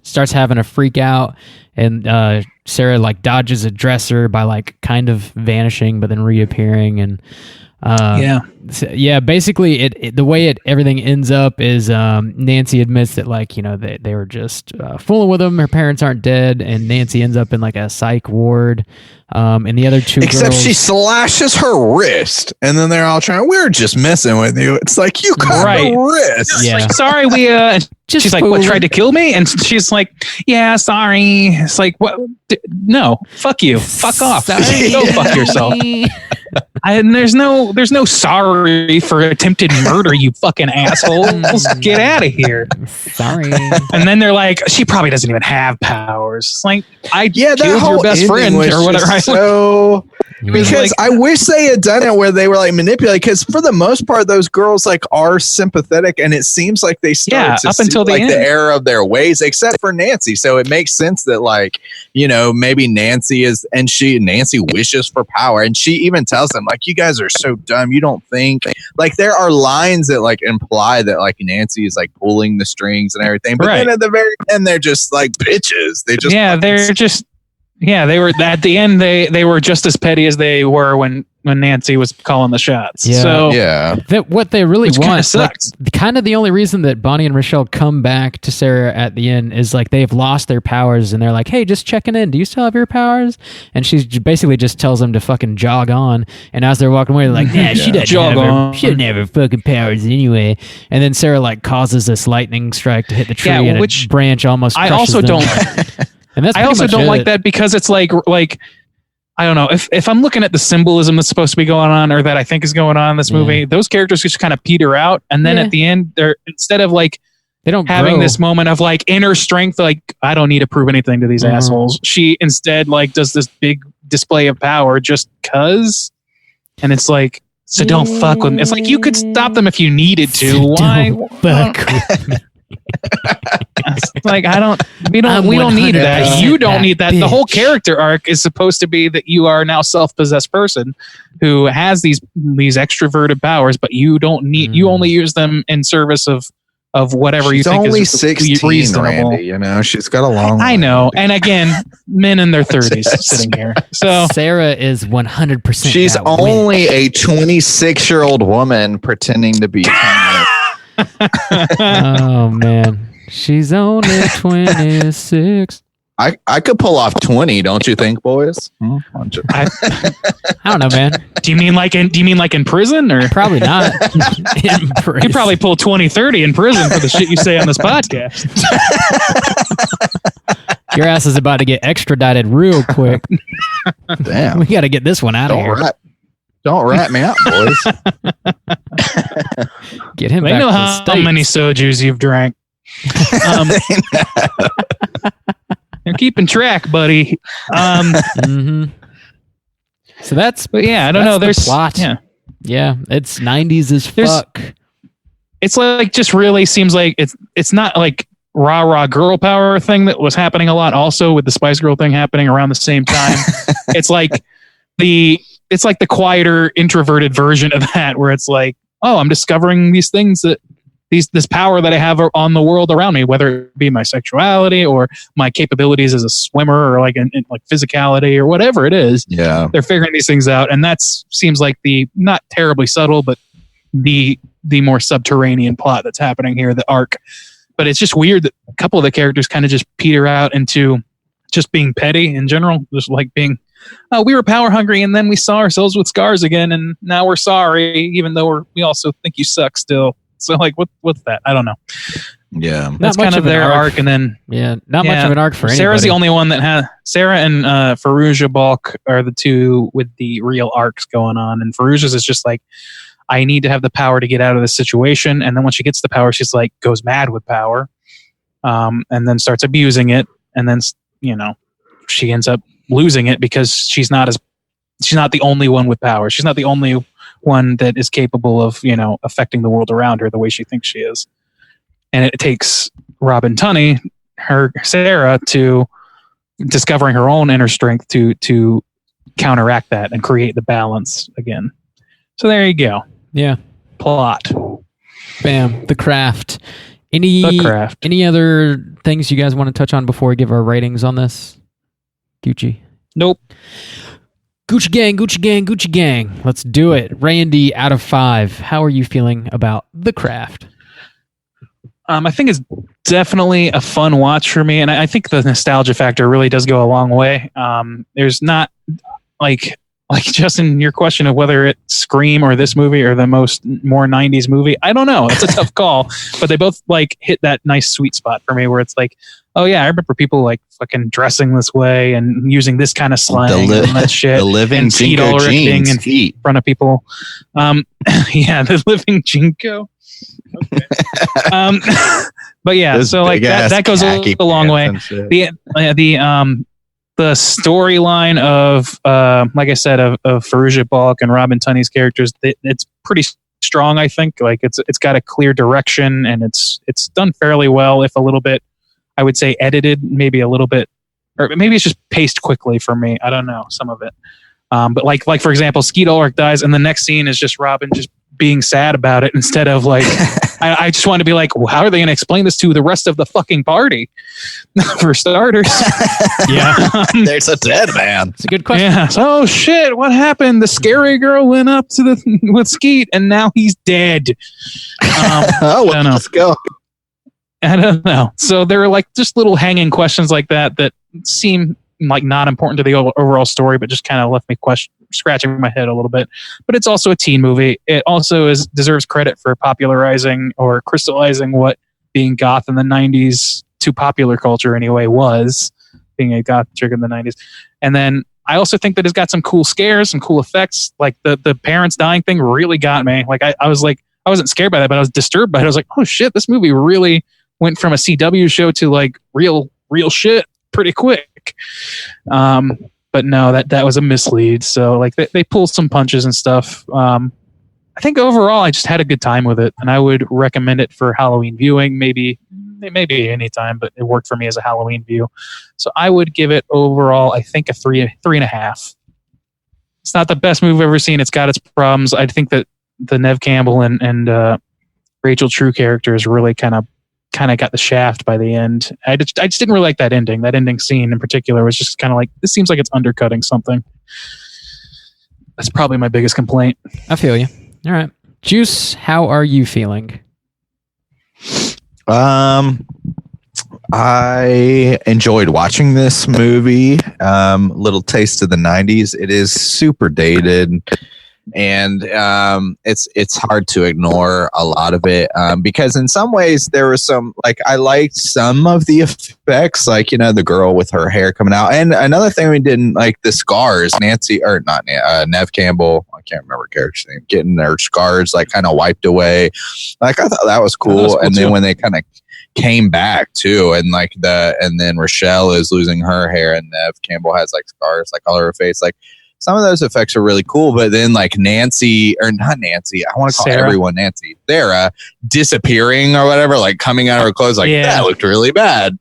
starts having a freak out, and Sarah like dodges a dresser by like kind of vanishing but then reappearing, and basically the way everything ends up is Nancy admits that like they were just fooling with them. Her parents aren't dead, and Nancy ends up in like a psych ward, and the other two except girls, she slashes her wrist, and then they're all trying, we're just messing with you. It's like, you cut the wrist. Like, sorry, we she's like, what, tried to kill me? And she's like, yeah, sorry. It's like, what? No, fuck you, fuck off. Go fuck yourself. And there's no sorry for attempted murder, you fucking assholes. Get out of here. Sorry. And then they're like, she probably doesn't even have powers. It's like, I killed that your best friend or whatever. Because I wish they had done it where they were like manipulated, because for the most part those girls like are sympathetic, and it seems like they start to up until see, the like end. the error of their ways, except for Nancy. So it makes sense that like maybe Nancy wishes for power, and she even tells them like, you guys are so dumb, you don't think, like there are lines that like imply that like Nancy is like pulling the strings and everything, but then at the very end they're just like bitches. They just they were at the end. They were just as petty as they were when Nancy was calling the shots. Yeah. So that what they really want, sucks. Like, kind of the only reason that Bonnie and Rochelle come back to Sarah at the end is like they've lost their powers, and they're like, "Hey, just checking in. Do you still have your powers?" And she basically just tells them to fucking jog on. And as they're walking away, they're like, "Nah, she doesn't have her fucking powers anyway." And then Sarah like causes this lightning strike to hit the tree, and a branch almost crushes I also them. And that's I also don't like that, because it's like I don't know, if I'm looking at the symbolism that's supposed to be going on, or that I think is going on in this movie, those characters just kind of peter out, and then at the end, they're, instead of like they don't having this moment of like inner strength, like I don't need to prove anything to these assholes. She instead like does this big display of power just cause, and it's like, So don't fuck with me. It's like you could stop them if you needed to. So Why? don't fuck with me. It's like we don't need that. You don't need that. The whole character arc is supposed to be that you are now self-possessed person who has these extroverted powers, but you don't need. You only use them in service of whatever you think only is 16, reasonable. Randy, you know, she's got a long. I know, and again, men in their 30s sitting here. So Sarah is 100%. She's that only witch. a 26-year-old woman pretending to be. Oh man, she's only 26. I could pull off 20, don't you think, boys? I don't know, man. do you mean like in prison or? Probably not. In prison. You probably pull 20, 30 in prison for the shit you say on this podcast. Your ass is about to get extradited real quick. Damn. We got to get this one out of here. Don't rat me out, boys. Get him They back know to the how States. many sojus you've drank. You're keeping track, buddy. Mhm. So that's. But yeah, I don't know. That's There's the plot. Yeah, it's 90s as fuck. It's like just really seems like it's not like rah girl power thing that was happening a lot. Also with the Spice Girl thing happening around the same time. It's like the quieter introverted version of that, where it's like, oh, I'm discovering these things that this power that I have on the world around me, whether it be my sexuality or my capabilities as a swimmer or like in like physicality or whatever it is. Yeah. They're figuring these things out. And that seems like the not terribly subtle, but the more subterranean plot that's happening here, the arc. But it's just weird that a couple of the characters kind of just peter out into just being petty in general, just like being, oh, we were power hungry and then we saw ourselves with scars again and now we're sorry, even though we also think you suck still. So like, what's that? I don't know. Yeah. That's kind of their arc. And then not much of an arc for anybody. Sarah's the only one that has Sarah and Fairuza Balk are the two with the real arcs going on. And Fairuza's is just like, I need to have the power to get out of this situation. And then when she gets the power, she's like goes mad with power, and then starts abusing it. And then, you know, she ends up losing it because she's not the only one with power. She's not the only one that is capable of, you know, affecting the world around her the way she thinks she is. And it takes Robin Tunney, Sarah, to discovering her own inner strength to counteract that and create the balance again. So there you go. Yeah. Plot. Bam. The Craft. Any other things you guys want to touch on before we give our ratings on this? Gucci. Nope. Gucci gang, Gucci gang, Gucci gang. Let's do it. Randy, out of 5, how are you feeling about The Craft? I think it's definitely a fun watch for me, and I think the nostalgia factor really does go a long way. There's not like Justin, your question of whether it's Scream or this movie or the more 90s movie. I don't know. It's a tough call, but they both like hit that nice sweet spot for me where it's like, oh yeah, I remember people like fucking dressing this way and using this kind of slang and that shit. The living and Jinko jeans in front of people. Yeah, the living Jinko. Okay. But yeah, Those so like that goes a long way. The storyline of like I said of Fairuza Balk and Robin Tunney's characters, it's pretty strong. I think like it's got a clear direction and it's done fairly well, if a little bit, I would say edited, maybe a little bit, or maybe it's just paced quickly for me. I don't know, some of it. But like for example, Skeet Ulrich dies and the next scene is just Robin just being sad about it instead of like, I just want to be like, well, how are they going to explain this to the rest of the fucking party? For starters. Yeah. There's a dead man. It's a good question. Yeah. So, oh shit, what happened? The scary girl went up to with Skeet and now he's dead. Let's go. I don't know. So there are like just little hanging questions like that seem like not important to the overall story, but just kind of left me scratching my head a little bit. But it's also a teen movie. It also deserves credit for popularizing or crystallizing what being goth in the 90s to popular culture anyway was, being a goth chick in the 90s. And then I also think that it's got some cool scares, some cool effects. Like the parents dying thing really got me. Like I was like, I wasn't scared by that, but I was disturbed by it. I was like, oh shit, this movie really went from a CW show to like real shit pretty quick. But no, that was a mislead. So like they pulled some punches and stuff. I think overall I just had a good time with it, and I would recommend it for Halloween viewing. Maybe any time, but it worked for me as a Halloween view. So I would give it overall, I think, a 3.5. It's not the best movie I've ever seen. It's got its problems. I think that the Nev Campbell and Rachel True characters really kind of got the shaft by the end. I just didn't really like that ending. That ending scene in particular was just kind of like, this seems like it's undercutting something. That's probably my biggest complaint. I feel you. All right. Juice, how are you feeling? I enjoyed watching this movie. Little taste of the 90s. It is super dated, and it's hard to ignore a lot of it, because in some ways there was some, like, I liked some of the effects, like, the girl with her hair coming out, and another thing we didn't like, the scars. Nev Campbell, I can't remember her character's name, getting their scars like kind of wiped away. Like, I thought that was cool. And then when they kind of came back too, and then Rochelle is losing her hair, and Nev Campbell has like scars like all over her face, like some of those effects are really cool. But then like Nancy, or not Nancy, I want to call Sarah. everyone Nancy, Sarah disappearing or whatever, like coming out of her clothes, like that looked really bad.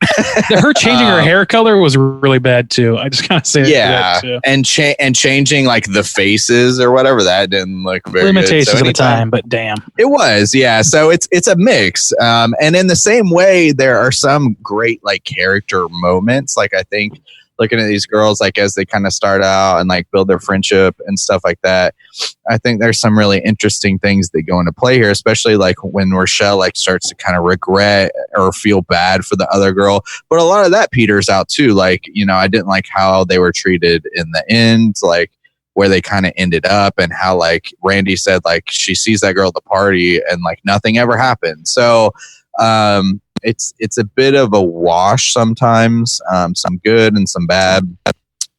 Her changing her hair color was really bad too. I just kind of say that too. And changing like the faces or whatever, that didn't look very limitations good. So of the time, but damn, it was, yeah. So it's a mix, and in the same way, there are some great like character moments. Like, I think looking at these girls, like as they kind of start out and like build their friendship and stuff like that, I think there's some really interesting things that go into play here, especially like when Rochelle like starts to kind of regret or feel bad for the other girl. But a lot of that peters out too. Like, I didn't like how they were treated in the end, like where they kind of ended up, and how like Randy said, like she sees that girl at the party and like nothing ever happened. So, it's a bit of a wash sometimes, some good and some bad.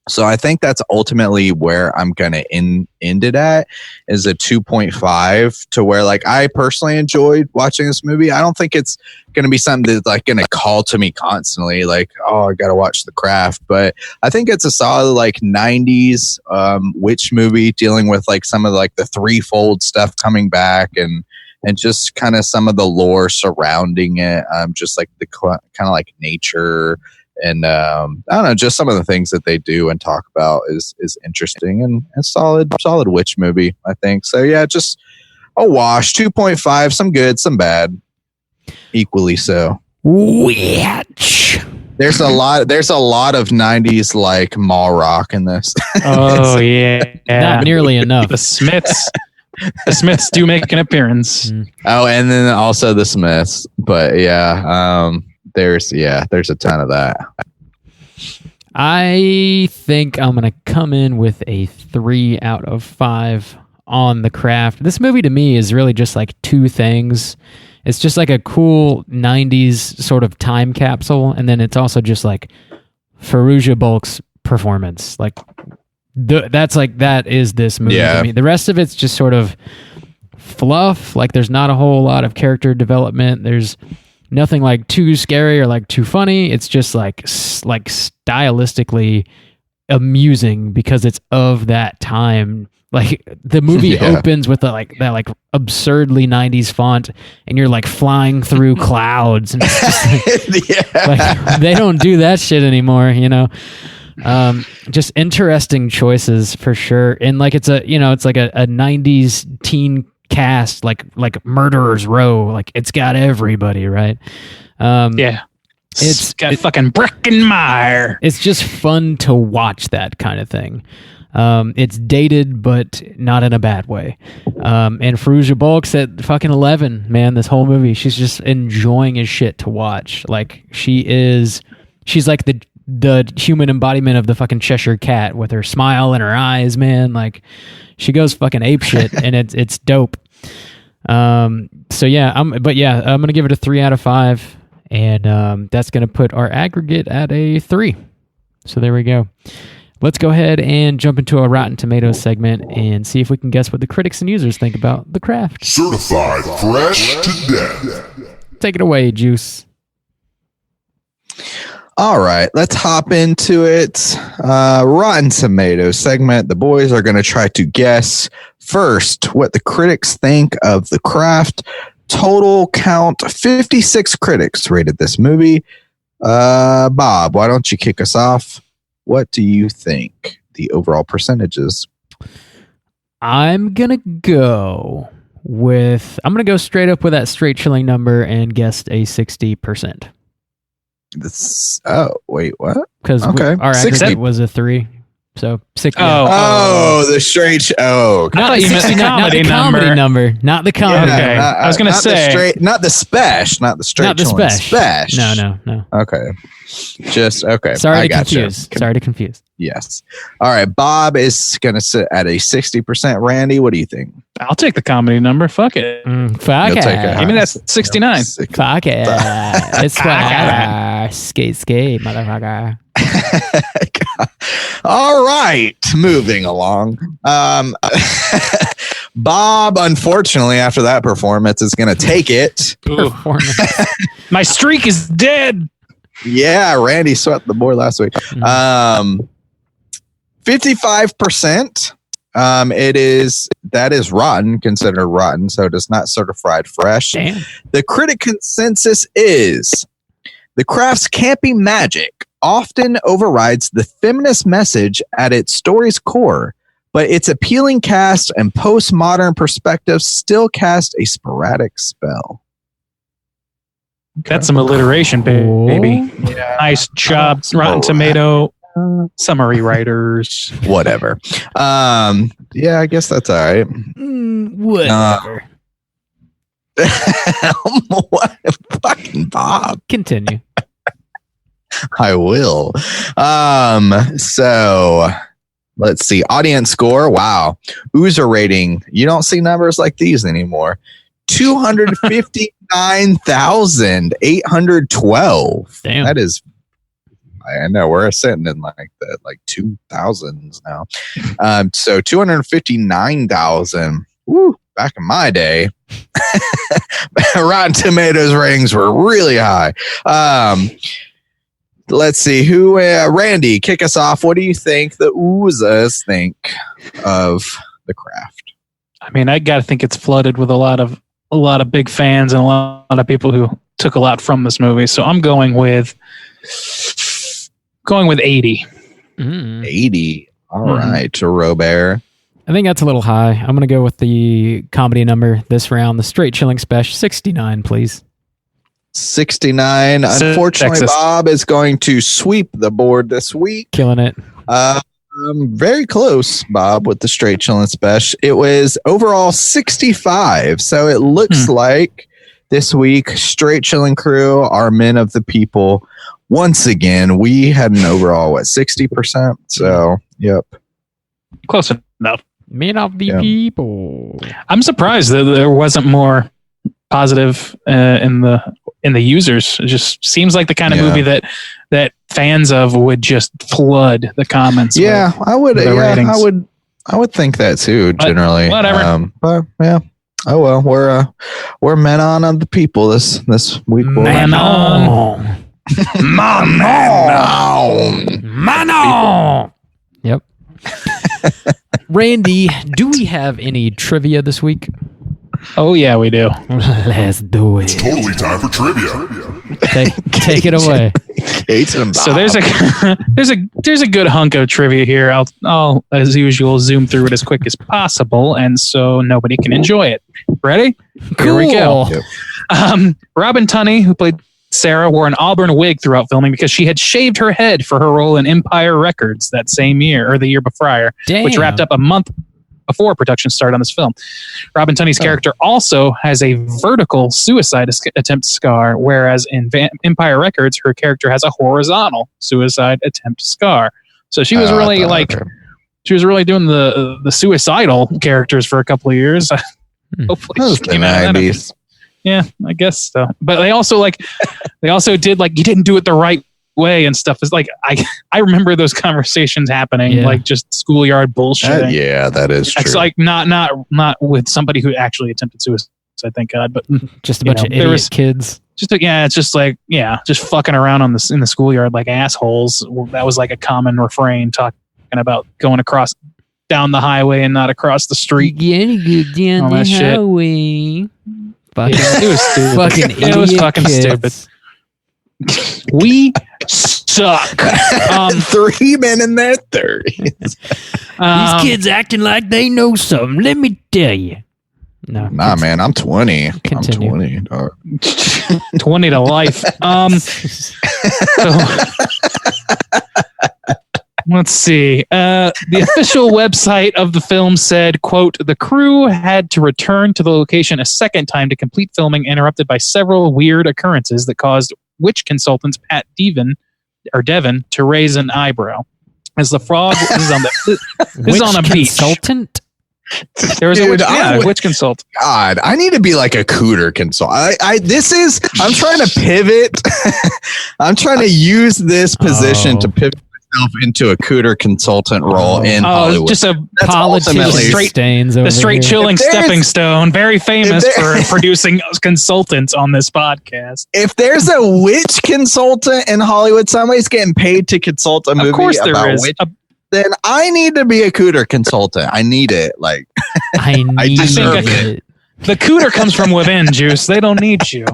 So I think that's ultimately where I'm going to end it at, is a 2.5, to where like I personally enjoyed watching this movie. I don't think it's going to be something that's like going to call to me constantly, like, oh, I got to watch The Craft. But I think it's a solid like 90s witch movie, dealing with like some of like the threefold stuff coming back, and just kind of some of the lore surrounding it, just like the kind of like nature, and I don't know, just some of the things that they do and talk about is interesting, and a solid witch movie, I think. So yeah, just a wash. 2.5, some good, some bad, equally so. Witch. There's a lot of 90s like mall rock in this. Oh yeah, not nearly enough. The Smiths do make an appearance. Oh, and then also the Smiths. But yeah, there's a ton of that. I think I'm going to come in with a 3 out of 5 on The Craft. This movie to me is really just like two things. It's just like a cool 90s sort of time capsule, and then it's also just like Fairuza Balk's performance. Like, that is this movie to me. The rest of it's just sort of fluff. Like, there's not a whole lot of character development. There's nothing like too scary or like too funny. It's just like stylistically amusing because it's of that time. Like, the movie opens with that absurdly 90s font, and you're like flying through clouds, and it's just like they don't do that shit anymore, just interesting choices for sure. And like it's like a 90s teen cast, like Murderer's Row. Like, it's got everybody, right? It's got fucking Breckenmeyer. It's just fun to watch that kind of thing. It's dated, but not in a bad way. And Fairuza Balk's at fucking 11, man. This whole movie, she's just enjoying as shit to watch. Like, she's like the human embodiment of the fucking Cheshire Cat with her smile and her eyes, man. Like, she goes fucking ape shit, and it's dope. So yeah, I'm gonna give it a 3 out of 5, and that's gonna put our aggregate at a 3. So there we go. Let's go ahead and jump into a Rotten Tomatoes segment and see if we can guess what the critics and users think about The Craft. Certified fresh to death. Take it away, Juice. All right, let's hop into it. Rotten Tomatoes segment. The boys are going to try to guess first what the critics think of The Craft. Total count 56 critics rated this movie. Bob, why don't you kick us off? What do you think the overall percentages? I'm going to go straight up with that straight chilling number and guessed a 60%. Wait, what? Because okay. Our aggregate was a 3. So 60. The straight. Okay. Not the comedy number. Not the comedy. Okay. I was going to say. Not the special. Not the straight. Not the special. No. Okay. Just okay. Sorry to confuse. Yes. All right. Bob is going to sit at a 60%. Randy, what do you think? I'll take the comedy number. Fuck it. Fuck it. I mean, that's 69. Fuck it. It's swagger. Skate, motherfucker. All right. Moving along. Bob, unfortunately, after that performance, is going to take it. My streak is dead. Yeah, Randy swept the board last week. 55%. That is rotten, considered rotten, so it is not certified fresh. Damn. The critic consensus is The Craft's campy magic often overrides the feminist message at its story's core, but its appealing cast and postmodern perspective still cast a sporadic spell. That's some alliteration, baby. Yeah. Nice job, Rotten Tomato summary writers. Whatever. Yeah, I guess that's all right. Whatever. What? Fucking Bob. Continue. I will. So let's see. Audience score. Wow. Oozer rating. You don't see numbers like these anymore. 259,812. Damn. That is, I know we're sitting in like the 2000s now. So 259,000. Woo, back in my day, Rotten Tomatoes ratings were really high. Let's see who. Randy, kick us off. What do you think the Oozers think of The Craft? I mean, I got to think it's flooded with a lot of big fans and a lot of people who took a lot from this movie. So I'm going with 80. 80. All right, to Robert. I think that's a little high. I'm going to go with the comedy number this round, the straight chilling special. 69, please. 69. Unfortunately, Texas. Bob is going to sweep the board this week. Killing it. Very close, Bob, with the straight chilling special. It was overall 65. So it looks like this week, straight chilling crew are men of the people. Once again, we had an overall 60%. So, yep. Close enough. Men of the people. I'm surprised that there wasn't more positive in the users. It just seems like the kind of movie that fans of would just flood the comments. Yeah, with, I would. with the Yeah, ratings. I would think that too. Generally, whatever. But yeah. Oh well, we're men on the people this week. Manon. Yep. Randy, do we have any trivia this week? Oh yeah, we do. Let's do it. Totally time for trivia. Take it away. So there's a good hunk of trivia here. I'll as usual zoom through it as quick as possible, and so nobody can enjoy it. Ready? Cool. Here we go. Yep. Robin Tunney, who played Sarah, wore an auburn wig throughout filming because she had shaved her head for her role in Empire Records that same year, or the year before, which wrapped up a month before production started on this film. Robin Tunney's character also has a vertical suicide attempt scar, whereas in Empire Records, her character has a horizontal suicide attempt scar. So she was really she was really doing the suicidal characters for a couple of years. Hopefully she came out of that. Yeah, I guess so. But they also did you didn't do it the right way and stuff. Is like I remember those conversations happening, like just schoolyard bullshit. Yeah, that is true. It's like not with somebody who actually attempted suicide, thank God, but just a bunch of idiot kids. It's just like, just fucking around in the schoolyard like assholes. That was like a common refrain, talking about going across down the highway and not across the street. Down the highway. Fucking, it was stupid. Fucking it was fucking kids. stupid. We suck. 3 men in their 30s. These kids acting like they know something. Let me tell you. No, nah, man, I'm 20. Continue. I'm 20, dog. 20 to life. So, let's see. The official website of the film said, quote, the crew had to return to the location a second time to complete filming, interrupted by several weird occurrences that caused witch consultants Pat Devon to raise an eyebrow. As the frog is on a beach. Consultant? There was a witch consultant. God, I need to be like a cooter consultant. I'm trying to pivot. I'm trying to use this position to pivot myself into a cooter consultant role in Hollywood. Just a ultimately the straight chilling stepping stone. Very famous for producing consultants on this podcast. If there's a witch consultant in Hollywood, somebody's getting paid to consult a movie about witch. Then I need to be a cooter consultant. I need it. Like I deserve it. The cooter comes from within, Juice. They don't need you.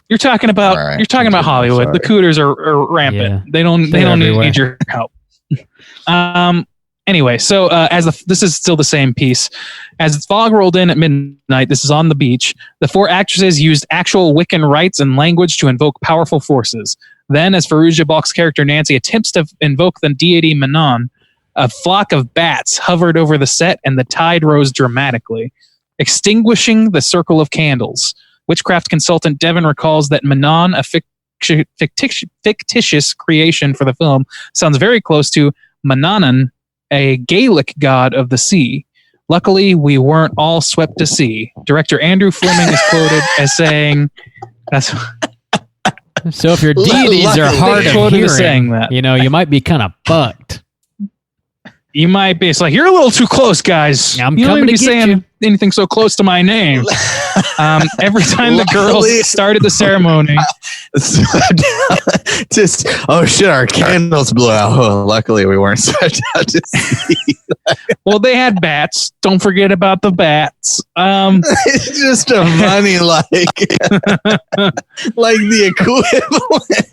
You're talking about Hollywood. Sorry. The cooters are rampant. Yeah. They don't need your help. Anyway, so this is still the same piece. As the fog rolled in at midnight, this is on the beach. The 4 actresses used actual Wiccan rites and language to invoke powerful forces. Then, as Fairuza Balk's character Nancy attempts to invoke the deity Manon, a flock of bats hovered over the set and the tide rose dramatically, extinguishing the circle of candles. Witchcraft consultant Devon recalls that Manon, a fictitious creation for the film, sounds very close to Manannan, a Gaelic god of the sea. Luckily, we weren't all swept to sea. Director Andrew Fleming is quoted as saying, so if your deities are hard of hearing, saying that. You might be kind of fucked. You might be. It's like, you're a little too close, guys. I'm you don't coming even to be get saying you. anything so close to my name. Every time the girls started the ceremony. Just, oh shit, our candles blew out. Oh, luckily we weren't swept out to sea. Well, they had bats. Don't forget about the bats. It's just a funny, like the equivalent.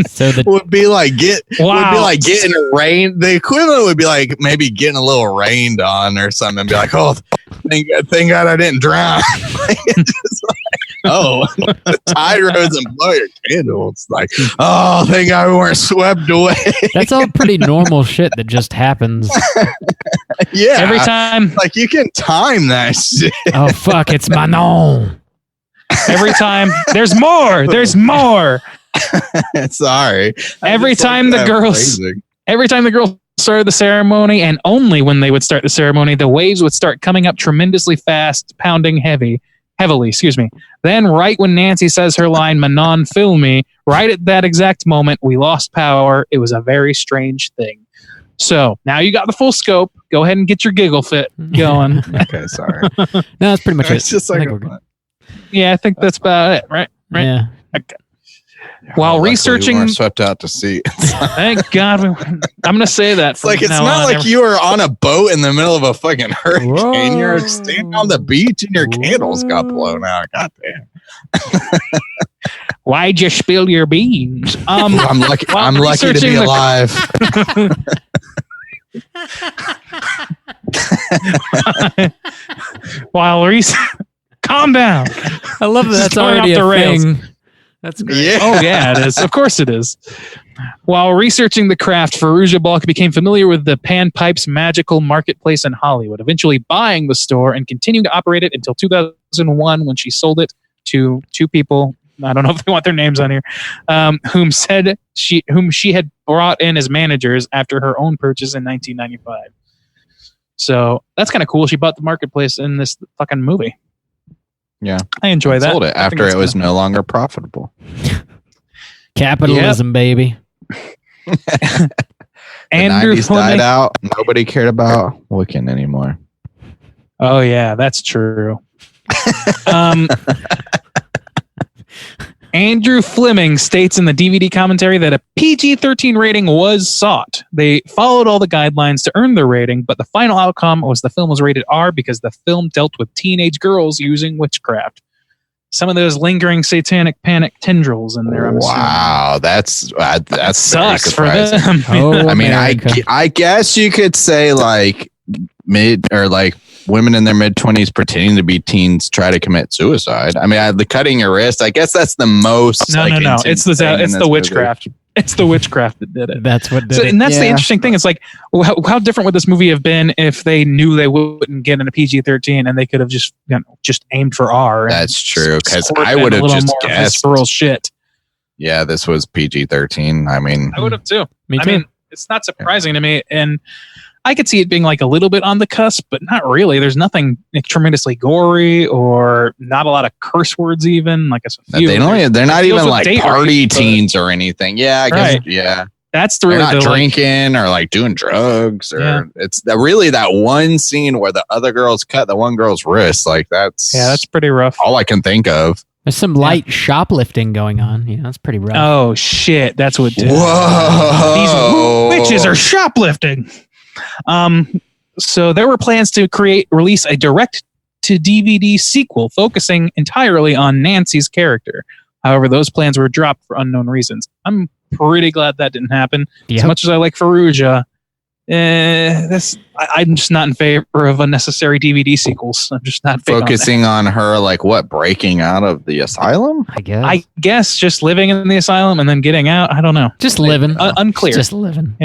So would be like getting rained. The equivalent would be like maybe getting a little rained on or something. And be like, oh, thank God I didn't drown. Just like, oh, the tide rose and blow your candles. Like, oh, thank God we weren't swept away. That's all pretty normal shit that just happens. Yeah, every time. Like you can time that shit. Oh fuck, it's Manon. Every time. There's more. Sorry. Every time the girls started the ceremony, and only when they would start the ceremony, the waves would start coming up tremendously fast, pounding heavily. Then, right when Nancy says her line, "Manon, fill me," right at that exact moment, we lost power. It was a very strange thing. So now you got the full scope. Go ahead and get your giggle fit going. Okay, sorry. No, that's pretty much it. It's just like I think that's about it, right? Yeah. Okay. While researching, we weren't swept out to sea. Thank God. I'm going to say that. It's like, it's not like you were on a boat in the middle of a fucking hurricane. Whoa. You're standing on the beach and your candles got blown out. God damn. Why'd you spill your beans? I'm lucky to be alive. Calm down. I love that. That's already a thing. That's great. Yeah. Oh yeah, it is. Of course it is. While researching the craft, Fairuza Balk became familiar with the Pan Pipe's magical marketplace in Hollywood, eventually buying the store and continuing to operate it until 2001 when she sold it to 2 people. I don't know if they want their names on here, whom she had brought in as managers after her own purchase in 1995. So that's kind of cool. She bought the marketplace in this fucking movie. Yeah, I enjoy that. Sold it after it was no longer profitable. Capitalism, baby. Andrew 90s died out. Nobody cared about Wiccan anymore. Oh yeah, that's true. Andrew Fleming states in the DVD commentary that a PG-13 rating was sought. They followed all the guidelines to earn their rating, but the final outcome was the film was rated R because the film dealt with teenage girls using witchcraft. Some of those lingering satanic panic tendrils in there. Wow, that's sucks for them. them. Oh, I mean, America. I guess you could say like mid or like women in their mid 20s pretending to be teens try to commit suicide. I mean, the cutting your wrist. I guess that's the most. No. It's the witchcraft. Movie. It's the witchcraft that did it. That's what did So, it. and that's the interesting thing. It's like, how different would this movie have been if they knew they wouldn't get in a PG-13 and they could have just aimed for R? That's true, because sort I of would been have a little just more guessed. visceral shit. Yeah, this was PG-13. I mean, I would have too. Me I too. mean, it's not surprising to me, and I could see it being like a little bit on the cusp, but not really. There's nothing tremendously gory or not a lot of curse words, even like a few. they're not even like date party rape, but- teens or anything. Yeah, I guess. Right. Yeah. That's They're really not the drinking or like doing drugs, or it's really that one scene where the other girls cut the one girl's wrist. Like that's pretty rough. all I can think of. There's some light shoplifting going on. Yeah, that's pretty rough. Oh shit, that's what did it. Whoa! These witches are shoplifting. So there were plans to release a direct-to-DVD sequel focusing entirely on Nancy's character. However, those plans were dropped for unknown reasons. I'm pretty glad that didn't happen. As Yep. much as I like Fairuza, I'm just not in favor of unnecessary DVD sequels. I'm just not big on that. Focusing on her, like what, breaking out of the asylum? I guess. I guess just living in the asylum and then getting out. I don't know. just living. Unclear. Just living.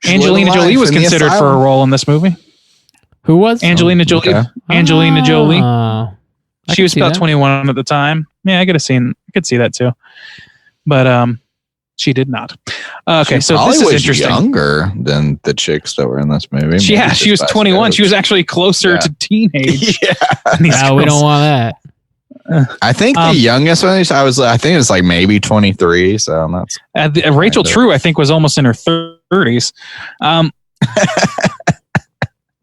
Angelina Living Jolie life was in the considered for a asylum. role in this movie. Who was? Angelina Jolie. okay. Angelina Jolie. I She can was see about that. 21 at the time. Yeah, I could see that too. But she did not. Okay, She so probably this is was interesting. younger than the chicks that were in this movie. She Maybe was just 21. She was fast actually closer Yeah. to teenage. yeah. than these No, we girls. don't want that. I think the youngest one I think it's like maybe 23. So that's Rachel Kinda. True, I think, was almost in her 30s.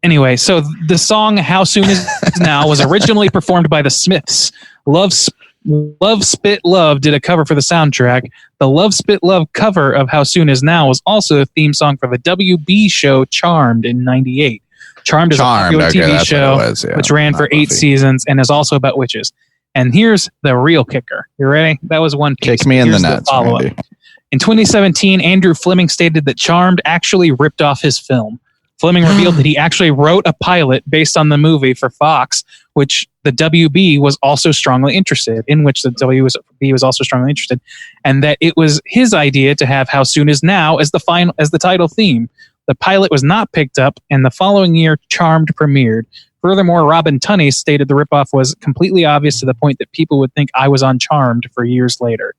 Anyway, so the song "How Soon Is Now" was originally performed by the Smiths. Love Spit Love did a cover for the soundtrack. The Love Spit Love cover of "How Soon Is Now" was also a theme song for the WB show Charmed in '98. Charmed is a popular okay, TV that's show what it was, yeah. which ran for Not 8 Buffy. seasons and is also about witches. And here's the real kicker. You ready? That was one piece. Kick me in the Here's nuts, follow-up. Randy. In 2017, Andrew Fleming stated that Charmed actually ripped off his film. Fleming revealed that he actually wrote a pilot based on the movie for Fox, which the WB was also strongly interested in, and that it was his idea to have "How Soon Is Now" as the title theme. The pilot was not picked up, and the following year, Charmed premiered. Furthermore, Robin Tunney stated the ripoff was completely obvious to the point that people would think I was on Charmed for years later.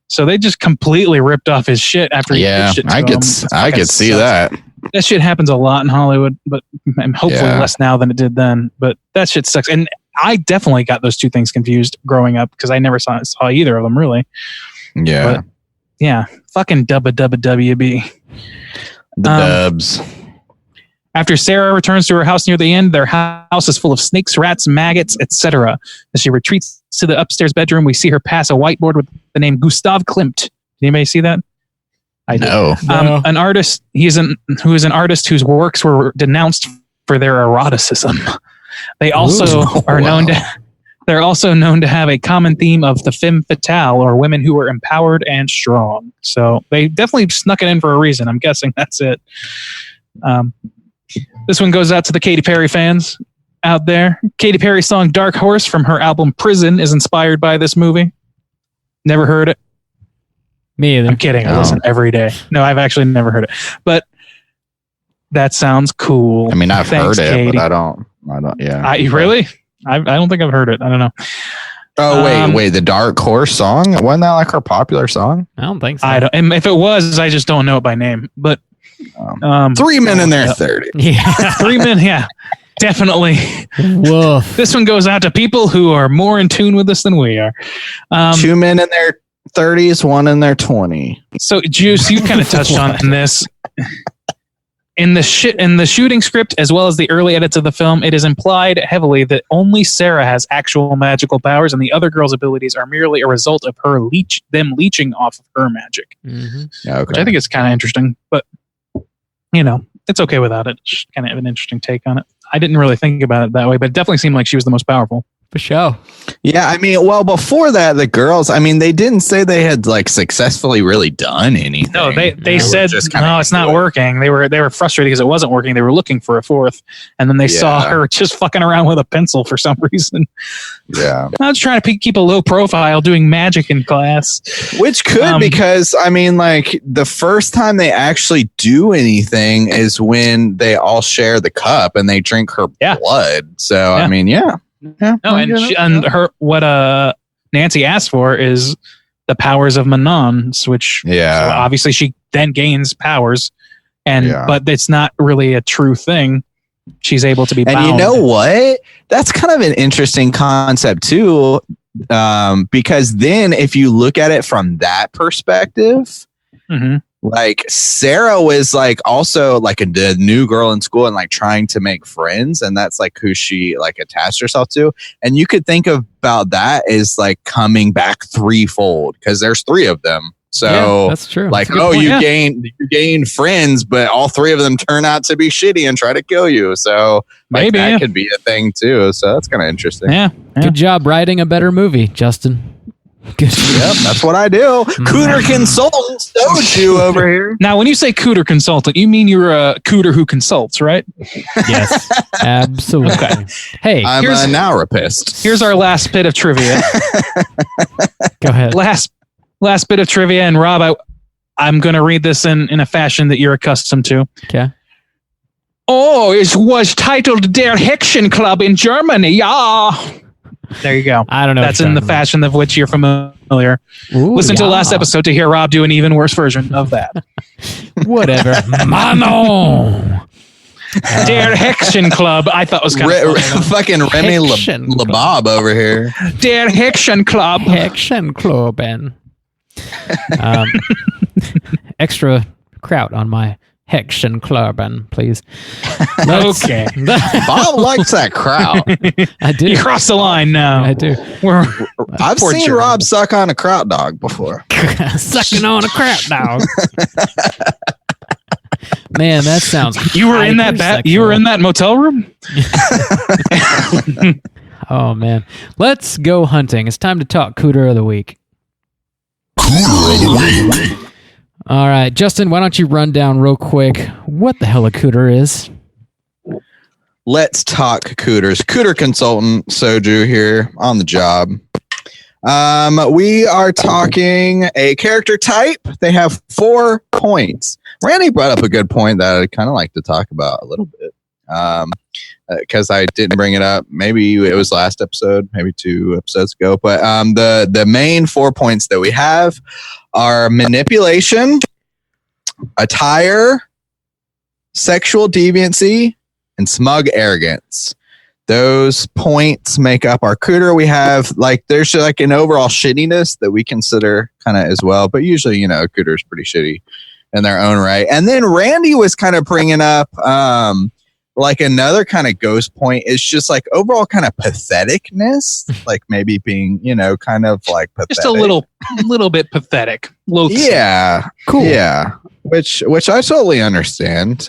So they just completely ripped off his shit after he pitched it to I him. could It's I fucking could see sucks. that. That shit happens a lot in Hollywood, but hopefully Yeah. less now than it did then. But that shit sucks. And I definitely got those two things confused growing up because I never saw either of them really. Yeah. But, yeah, fucking WB. The dubs. After Sarah returns to her house near the end, their house is full of snakes, rats, maggots, etc. As she retreats to the upstairs bedroom, we see her pass a whiteboard with the name Gustav Klimt. Did anybody see that? I did. No. An artist. Who is an artist whose works were denounced for their eroticism. They also are known to. They're also known to have a common theme of the femme fatale, or women who are empowered and strong. So they definitely snuck it in for a reason. I'm guessing that's it. This one goes out to the Katy Perry fans out there. Katy Perry's song "Dark Horse" from her album "Prison" is inspired by this movie. Never heard it. Me either. I'm kidding. I No. listen every day. No, I've actually never heard it. But that sounds cool. I mean, I've Thanks, heard it, Katy. but I don't. Yeah. Really? I don't think I've heard it. I don't know. Oh wait, the Dark Horse song, wasn't that like her popular song? I don't think so. I don't. And if it was, I just don't know it by name. But 3 men in their Yep. 30. Yeah. 3 men, yeah, definitely. Woof. This one goes out to people who are more in tune with this than we are. 2 men in their 30s, 1 in their 20. So, Juice, you kind of touched on this. in the shooting script as well as the early edits of the film, it is implied heavily that only Sarah has actual magical powers, and the other girls' abilities are merely a result of them leeching off of her magic. Okay. Which I think is kind of interesting, but you know, it's okay without it. It's kind of an interesting take on it. I didn't really think about it that way, but it definitely seemed like she was the most powerful. For sure. Yeah, I mean, well, before that, the girls, I mean, they didn't say they had like successfully really done anything. No, they said no, it's not working. They were frustrated because it wasn't working. They were looking for a fourth, and then they saw her just fucking around with a pencil for some reason. Yeah, I was trying to keep a low profile, doing magic in class, which could because I mean, like the first time they actually do anything is when they all share the cup and they drink her blood. So I mean, yeah. Yeah, no, what Nancy asked for is the powers of Manon's, which so obviously she then gains powers, but it's not really a true thing. She's able to be bound. And you know what? That's kind of an interesting concept too, because then if you look at it from that perspective, like Sarah was like also like a new girl in school and like trying to make friends, and that's like who she like attached herself to. And you could think about that as like coming back threefold because there's three of them. So that's true. Like, you gain friends, but all three of them turn out to be shitty and try to kill you. So like, maybe that could be a thing too. So that's kind of interesting. Yeah. Good job writing a better movie, Justin. Good. Yep, that's what I do. Cooter consultant, Soju over here. Now, when you say cooter consultant, you mean you're a cooter who consults, right? Yes, absolutely. Okay. Hey, I'm a now-rapist. Here's our last bit of trivia. Go ahead. Last bit of trivia, and Rob, I'm going to read this in a fashion that you're accustomed to. Okay. Oh, it was titled Der Hexen Club in Germany. Yeah. There you go. I don't know. That's in the fashion of which you're familiar. Ooh, Listen to the last episode to hear Rob do an even worse version of that. Whatever. Manon. Der Hexen Club. I thought was kind of fucking Remy LeBob over here. Der Hexen Club. Hexen Club. Extra kraut on my Hexen Club, please. Okay. Bob likes that crowd. I do. You crossed the line now. I do. I've seen Rob suck on a kraut dog before. Sucking on a kraut dog. Man, that sounds. You were in that. You were in that motel room. Oh man, let's go hunting. It's time to talk Cooter of the Week. Cooter of the Week. All right, Justin, why don't you run down real quick what the hell a cooter is? Let's talk cooters. Cooter consultant Soju here on the job. We are talking a character type. They have 4 points. Randy brought up a good point that I'd kind of like to talk about a little bit. Because I didn't bring it up. Maybe it was last episode, maybe 2 episodes ago. But the main 4 points that we have are manipulation, attire, sexual deviancy, and smug arrogance. Those points make up our cooter. We have there's like an overall shittiness that we consider kind of as well. But usually, a cooter is pretty shitty in their own right. And then Randy was kind of bringing up like another kind of ghost point is just like overall kind of patheticness, like maybe being, kind of like pathetic. Just a little bit pathetic. Loathsome. Yeah. Cool. Yeah. Which I totally understand.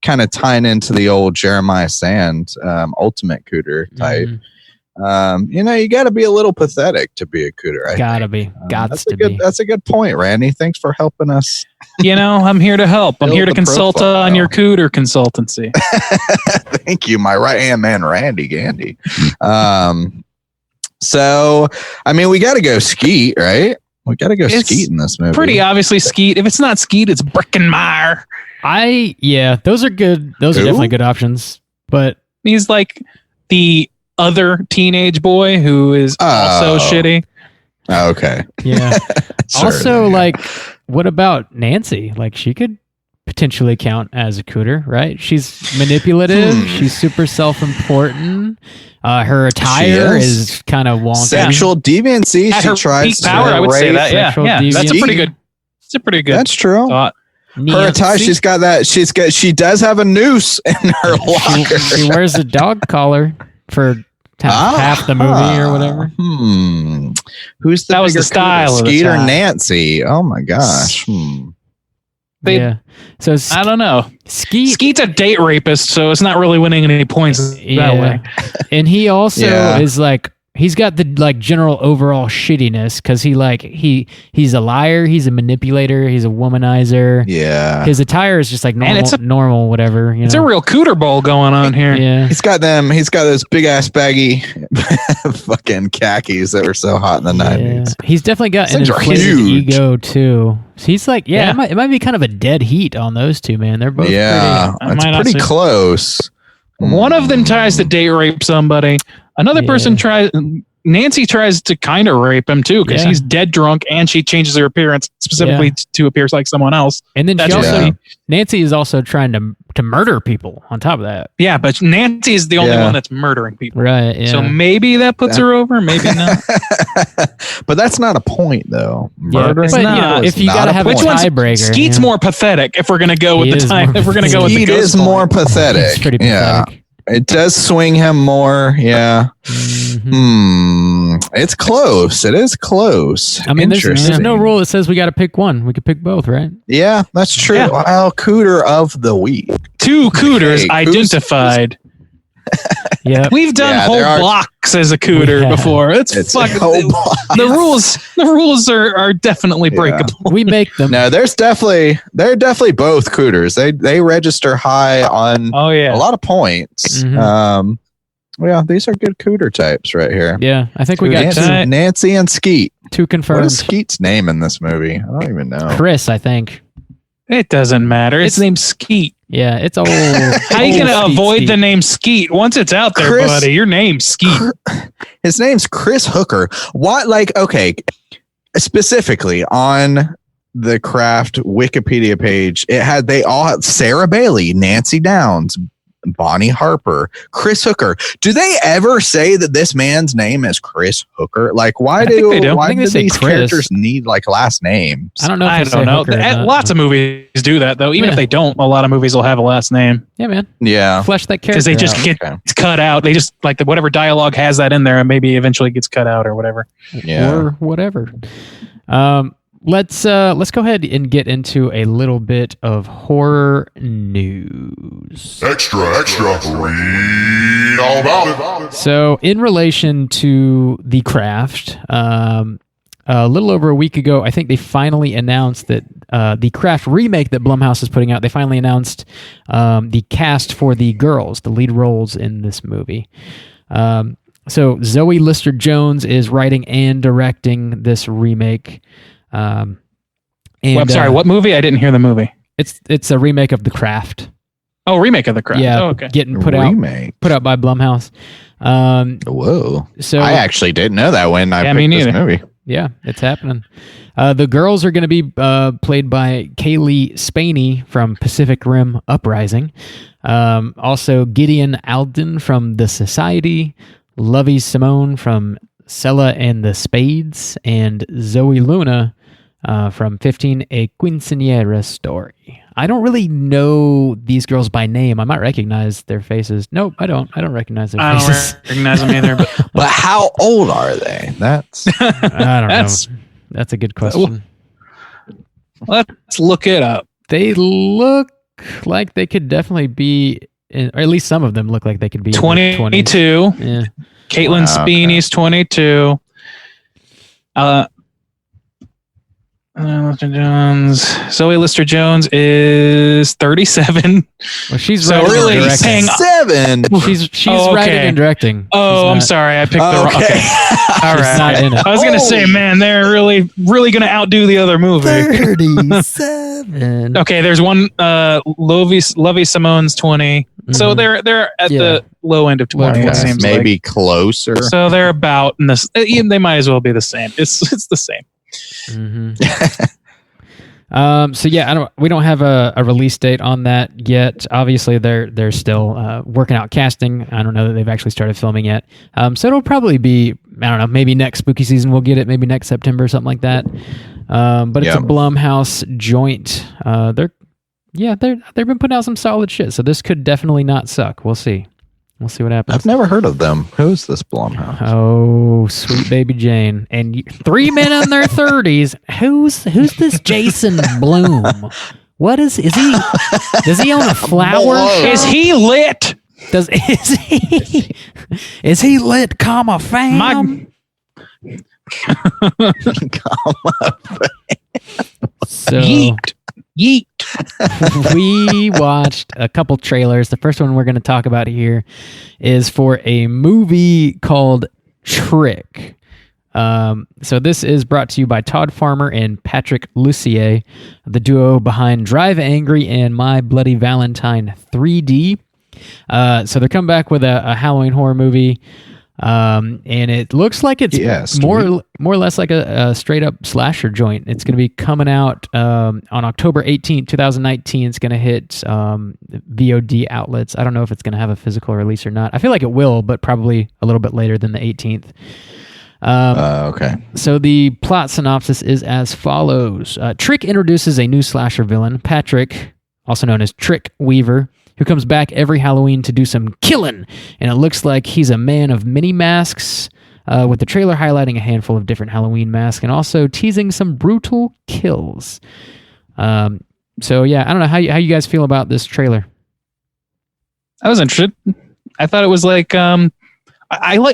Kind of tying into the old Jeremiah Sand ultimate cooter type. You got to be a little pathetic to be a cooter. Gotta be. That's a good point, Randy. Thanks for helping us. I'm here to help. I'm here to consult on your cooter consultancy. Thank you, my right hand man, Randy Gandy. So, I mean, we got to go Skeet, right? We got to go Skeet in this movie. Pretty obviously Skeet. If it's not Skeet, it's Breckenmeyer. Those are good. Those are definitely good options. But he's like the other teenage boy who is also shitty. Okay. Yeah. Also, what about Nancy? Like, she could potentially count as a cooter, right? She's manipulative. She's super self-important. Her attire is kind of wonky. Sexual deviancy. At she her tries peak to power, I would say that. Yeah. Deviancy. That's a pretty good. It's a pretty good. That's true. Thought. her attire. She's got that. She does have a noose in her locker. She wears a dog collar for half the movie or whatever. Who's that was the style of Skeet or Nancy? Oh my gosh. Yeah. So I don't know. Skeet's a date rapist, so it's not really winning any points that way. And he also is like, he's got the like general overall shittiness because he's a liar, he's a manipulator, he's a womanizer. Yeah. His attire is just like normal, whatever. It's a real cooter bowl going on here. Yeah. He's got those big ass baggy fucking khakis that were so hot in the 90s. He's definitely got an inflated ego too. He's like, it might be kind of a dead heat on those two, man. They're both pretty close. One of them tries to date rape somebody. Another person Nancy tries to kind of rape him too because he's dead drunk and she changes her appearance specifically to appear like someone else. And then Nancy is also trying to murder people on top of that. Yeah, but Nancy is the only one that's murdering people. Right. Yeah. So maybe that puts her over, maybe not. But that's not a point though. Murdering if you gotta have a tiebreaker. Skeet's more pathetic if we're gonna go with the time. If we're gonna go with the Skeet is more pathetic. It's pretty pathetic. It does swing him more, It's close. It is close. I mean, there's no rule that says we got to pick one. We could pick both, right? Yeah, that's true. Yeah. Well, cooter of the week. 2 cooters identified. Yeah, we've done whole blocks as a cooter before. It's fucking the rules are definitely breakable. We make them. No, they're definitely both cooters. They register high on a lot of points. These are good cooter types right here. Yeah, I think we got Nancy and Skeet. 2 confirmed. What is Skeet's name in this movie? I don't even know. Chris, I think. It doesn't matter. His name's Skeet. Yeah, it's old. How are you going to avoid the name Skeet? Once it's out there, buddy, your name's Skeet. His name's Chris Hooker. What, specifically on the Craft Wikipedia page, they all had Sarah Bailey, Nancy Downs, Bonnie Harper, Chris Hooker. Do they ever say that this man's name is Chris Hooker? Like, why do these characters need last names? I don't know. I don't know. Lots of movies do that though. Even if they don't, a lot of movies will have a last name. Yeah, man. Yeah, flesh that character because they just get cut out. They just whatever dialogue has that in there, and maybe eventually gets cut out or whatever. Yeah, or whatever. Let's go ahead and get into a little bit of horror news. Extra, read all about it. So, in relation to The Craft, a little over a week ago, I think they finally announced that the Craft remake that Blumhouse is putting out, they finally announced the cast for the girls, the lead roles in this movie. So, Zoe Lister-Jones is writing and directing this remake. I'm sorry, what movie? I didn't hear the movie. It's a remake of The Craft. Oh, remake of The Craft. Yeah, okay. Getting put out by Blumhouse. Whoa! So I actually didn't know that when I picked this movie. Yeah, it's happening. The girls are going to be played by Kaylee Spaney from Pacific Rim Uprising. Also, Gideon Alden from The Society, Lovey Simone from Sella and the Spades, and Zoe Luna from 15 A Quinceañera Story. I don't really know these girls by name. I might recognize their faces. Nope, I don't recognize their faces. I don't recognize them either. But how old are they? That's I don't know. That's a good question. Let's look it up. They look like they could definitely be, or at least some of them look like they could be 22. Yeah. Caitlin Speeney's 22. Zoe Lister-Jones is 37. Well, she's so writing really and directing. 7. She's writing and directing. Oh, I'm sorry. I picked the wrong. Okay. All right. Not in it. I was going to say, man, they're really going to outdo the other movie. 37. Okay, there's one Lovey Simone's 20. Mm-hmm. So they're at the low end of 20. Okay. It seems maybe closer. So they're about in this. They might as well be the same. It's the same. Mm-hmm. So yeah, we don't have a release date on that yet. Obviously, they're still working out casting. I don't know that they've actually started filming yet. So it'll probably be, I don't know, maybe next spooky season we'll get it. Maybe next September or something like that. But it's a Blumhouse joint. They're Yeah, they've been putting out some solid shit, so this could definitely not suck. We'll see. We'll see what happens. I've never heard of them. Who's this Blumhouse? Oh, sweet baby Jane. And 3 men in their 30s. Who's this Jason Blum? What is he? Does he own a flower shop? Is he lit? Is he lit, comma fam? So Yeet. we watched a couple trailers. The first one we're going to talk about here is for a movie called Trick. So this is brought to you by Todd Farmer and Patrick Lussier, the duo behind Drive Angry and My Bloody Valentine 3D. So they're coming back with a Halloween horror movie. And it looks like it's more or less like a straight up slasher joint. It's going to be coming out on October 18th, 2019. It's going to hit VOD outlets. I don't know if it's going to have a physical release or not. I feel like it will, but probably a little bit later than the 18th. Okay. So the plot synopsis is as follows. Trick introduces a new slasher villain, Patrick, also known as Trick Weaver, who comes back every Halloween to do some killing. And it looks like he's a man of many masks, with the trailer highlighting a handful of different Halloween masks and also teasing some brutal kills. So yeah, I don't know how you guys feel about this trailer. I was interested. I thought it was like I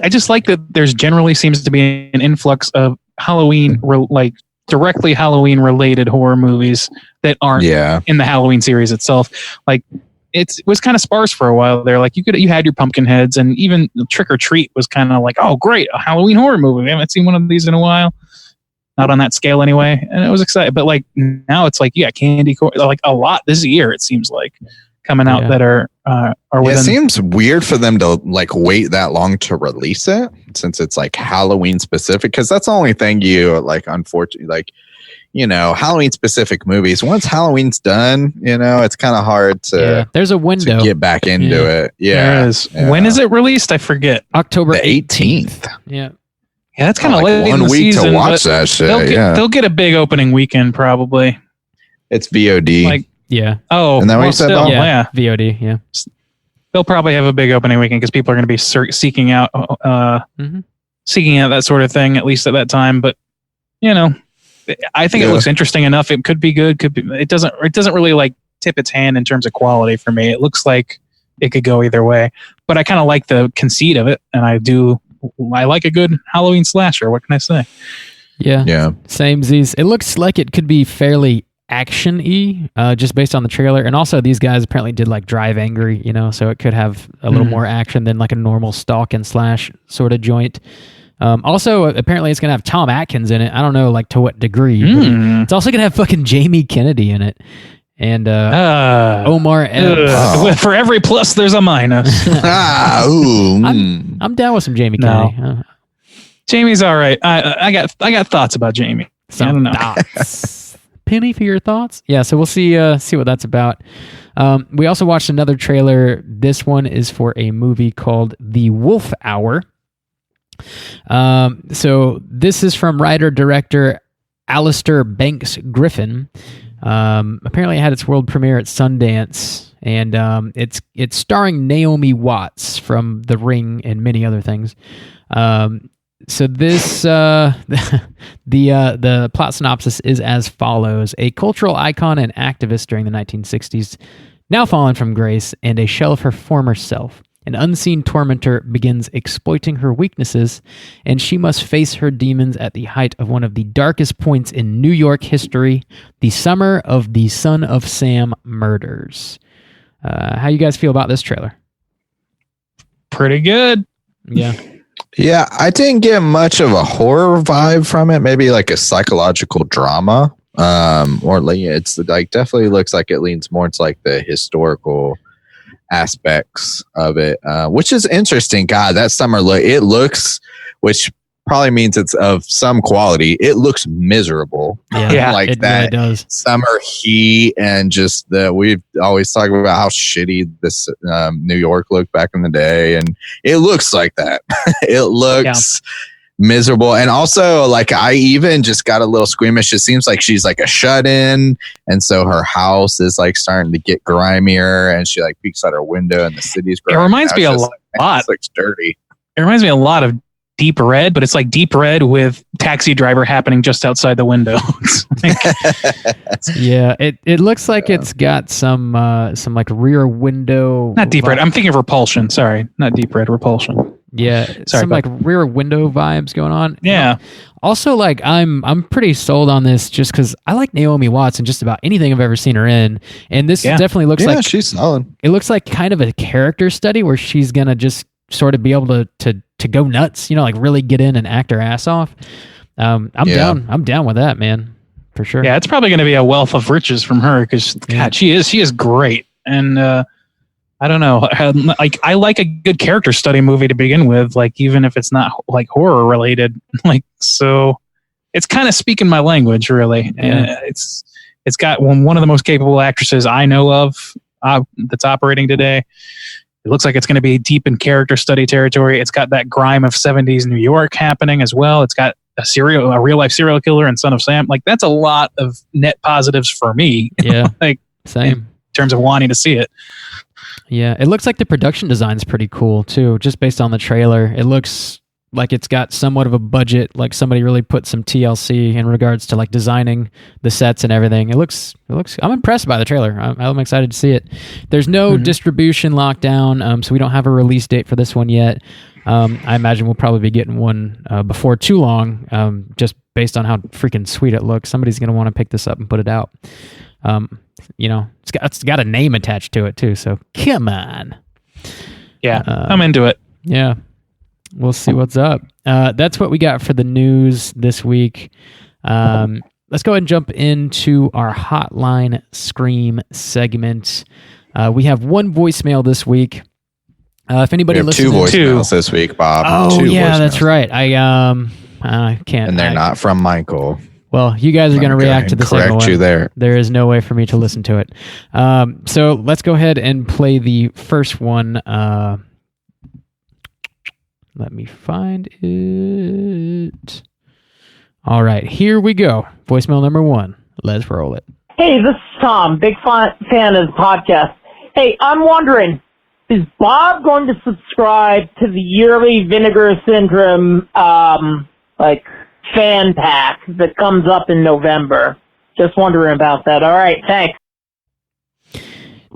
just like that there's generally seems to be an influx of Halloween like directly Halloween related horror movies that aren't in the Halloween series itself. Like it was kind of sparse for a while there. Like you had your pumpkin heads, and even Trick or Treat was kind of like, oh great, a Halloween horror movie. We haven't seen one of these in a while. Not on that scale anyway. And it was exciting. But like now it's like, candy corn, like a lot this year, it seems like, coming out that are within. It seems weird for them to like wait that long to release it, since it's like Halloween specific, because that's the only thing you like, unfortunately, like, Halloween specific movies, once Halloween's done, it's kind of hard to there's a window to get back into it. There is. When is it released? I forget. October 18th. Yeah, that's kind of like late 1 in the week season, to watch that shit. They'll get a big opening weekend probably. It's VOD. Like, Oh, and that what you said? Still, VOD. Yeah, they'll probably have a big opening weekend because people are going to be seeking out that sort of thing, at least at that time. But I think it looks interesting enough. It could be good. Could be. It doesn't really like tip its hand in terms of quality for me. It looks like it could go either way. But I kind of like the conceit of it, and I like a good Halloween slasher. What can I say? Yeah. Same Z's. It looks like it could be fairly action-y, just based on the trailer. And also these guys apparently did like Drive Angry, so it could have a little more action than like a normal stalk and slash sort of joint. Also, apparently it's going to have Tom Atkins in it. I don't know like to what degree. But it's also going to have fucking Jamie Kennedy in it. And Omar Epps. For every plus, there's a minus. I'm down with some Jamie Kennedy. Jamie's all right. I got thoughts about Jamie. I don't know. Thoughts. Penny for your thoughts? Yeah, so we'll see what that's about. We also watched another trailer. This one is for a movie called The Wolf Hour. So this is from writer-director Alistair Banks Griffin. Apparently it had its world premiere at Sundance, and it's starring Naomi Watts from The Ring and many other things. So this the plot synopsis is as follows: a cultural icon and activist during the 1960s, now fallen from grace and a shell of her former self. An unseen tormentor begins exploiting her weaknesses, and she must face her demons at the height of one of the darkest points in New York history, the summer of the Son of Sam murders. How you guys feel about this trailer? Pretty good. Yeah. Yeah, I didn't get much of a horror vibe from it. Maybe like a psychological drama. Or like it's like definitely looks like it leans more into like the historical aspects of it, which is interesting. God, that summer look, it looks, which probably means it's of some quality. It looks miserable. Yeah, like it that really does. Summer heat, and just we've always talked about how shitty this New York looked back in the day, and it looks like that. It looks miserable. And also, like, I even just got a little squeamish. It seems like she's like a shut-in, and so her house is like starting to get grimier, and she like peeks out her window and the city's grimy. It reminds me a lot. It looks dirty. It reminds me a lot of Deep Red, but it's like Deep Red with Taxi Driver happening just outside the window. Yeah, it looks like it's got some like rear window. Not Deep Red. I'm thinking of Repulsion. Sorry, not Deep Red. Repulsion. Yeah, sorry, some like rear window vibes going on. Yeah. Also, like I'm pretty sold on this just because I like Naomi Watts in just about anything I've ever seen her in, and this definitely looks like she's solid. It looks like kind of a character study where she's gonna just sort of be able to go nuts, like really get in and act her ass off. I'm down with that, man, for sure. Yeah, it's probably going to be a wealth of riches from her because God, she is great, and I don't know, like I like a good character study movie to begin with, like even if it's not like horror related, like so it's kind of speaking my language, really. Yeah. It's got one of the most capable actresses I know of that's operating today. It looks like it's going to be deep in character study territory. It's got that grime of 70s New York happening as well. It's got a real life serial killer and Son of Sam. Like that's a lot of net positives for me. Yeah. Like same in terms of wanting to see it. Yeah. It looks like the production design's pretty cool too, just based on the trailer. It looks like it's got somewhat of a budget, like somebody really put some TLC in regards to like designing the sets and everything. It looks, I'm impressed by the trailer. I'm excited to see it. There's no distribution lockdown, so we don't have a release date for this one yet. I imagine we'll probably be getting one before too long, just based on how freaking sweet it looks. Somebody's going to want to pick this up and put it out. It's got a name attached to it too, so come on. Yeah, I'm into it. Yeah. We'll see what's up. That's what we got for the news this week. Let's go ahead and jump into our Hotline Scream segment. We have one voicemail this week. If anybody listens, two voicemails this week, Bob. Oh, yeah, that's right. I can't. And they're not from Michael. Well, you guys are going to react to the second one. Correct you there. There is no way for me to listen to it. So let's go ahead and play the first one. Let me find it. All right, here we go. Voicemail number 1. Let's roll it. Hey, this is Tom. Big fan of the podcast. Hey, I'm wondering, is Bob going to subscribe to the yearly Vinegar Syndrome, fan pack that comes up in November? Just wondering about that. All right, thanks.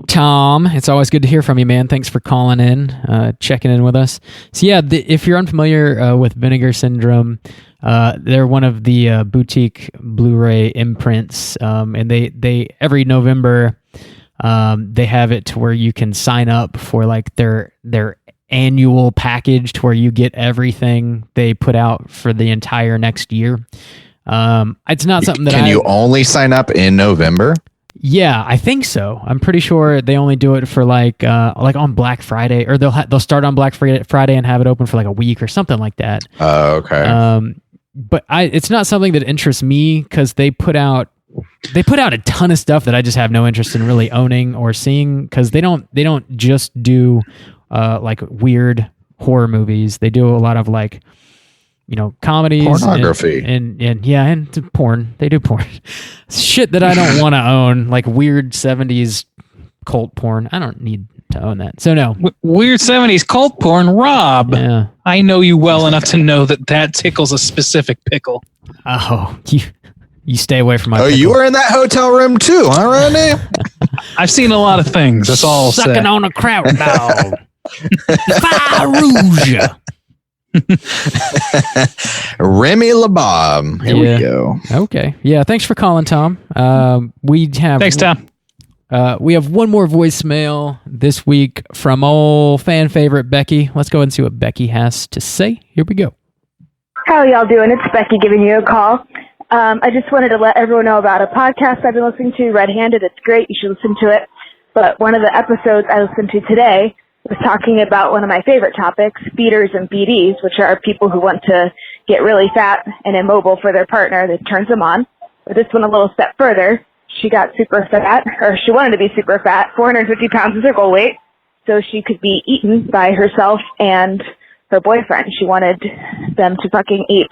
Tom, it's always good to hear from you, man. Thanks for calling in, checking in with us. So yeah, if you're unfamiliar with Vinegar Syndrome, they're one of the boutique Blu-ray imprints, and they every November they have it to where you can sign up for like their annual package to where you get everything they put out for the entire next year. It's not something that you only sign up in November? Yeah, I think so. I'm pretty sure they only do it for like on Black Friday, or they'll start on Black Friday and have it open for like a week or something like that. Oh, okay. But it's not something that interests me because they put out a ton of stuff that I just have no interest in really owning or seeing, because they don't just do like weird horror movies. They do a lot of like, comedies, pornography, and porn. They do porn, shit that I don't want to own, like weird 70s cult porn. I don't need to own that. So no, weird 70s cult porn, Rob. Yeah. I know you well enough to know that tickles a specific pickle. Oh, you stay away from my. Oh, pickle. You were in that hotel room too, huh, Randy? I've seen a lot of things. That's all. Sucking on a kraut dog. Fairuza. Remy LeBob. Here we go. Okay. Yeah. Thanks for calling, Tom. Thanks, Tom. We have one more voicemail this week from old fan favorite Becky. Let's go and see what Becky has to say. Here we go. How y'all doing? It's Becky giving you a call. I just wanted to let everyone know about a podcast I've been listening to, Red Handed. It's great. You should listen to it. But one of the episodes I listened to today was talking about one of my favorite topics, feeders and BDs, which are people who want to get really fat and immobile for their partner that turns them on. But this went a little step further. She got super fat, or she wanted to be super fat. 450 pounds is her goal weight. So she could be eaten by herself and her boyfriend. She wanted them to fucking eat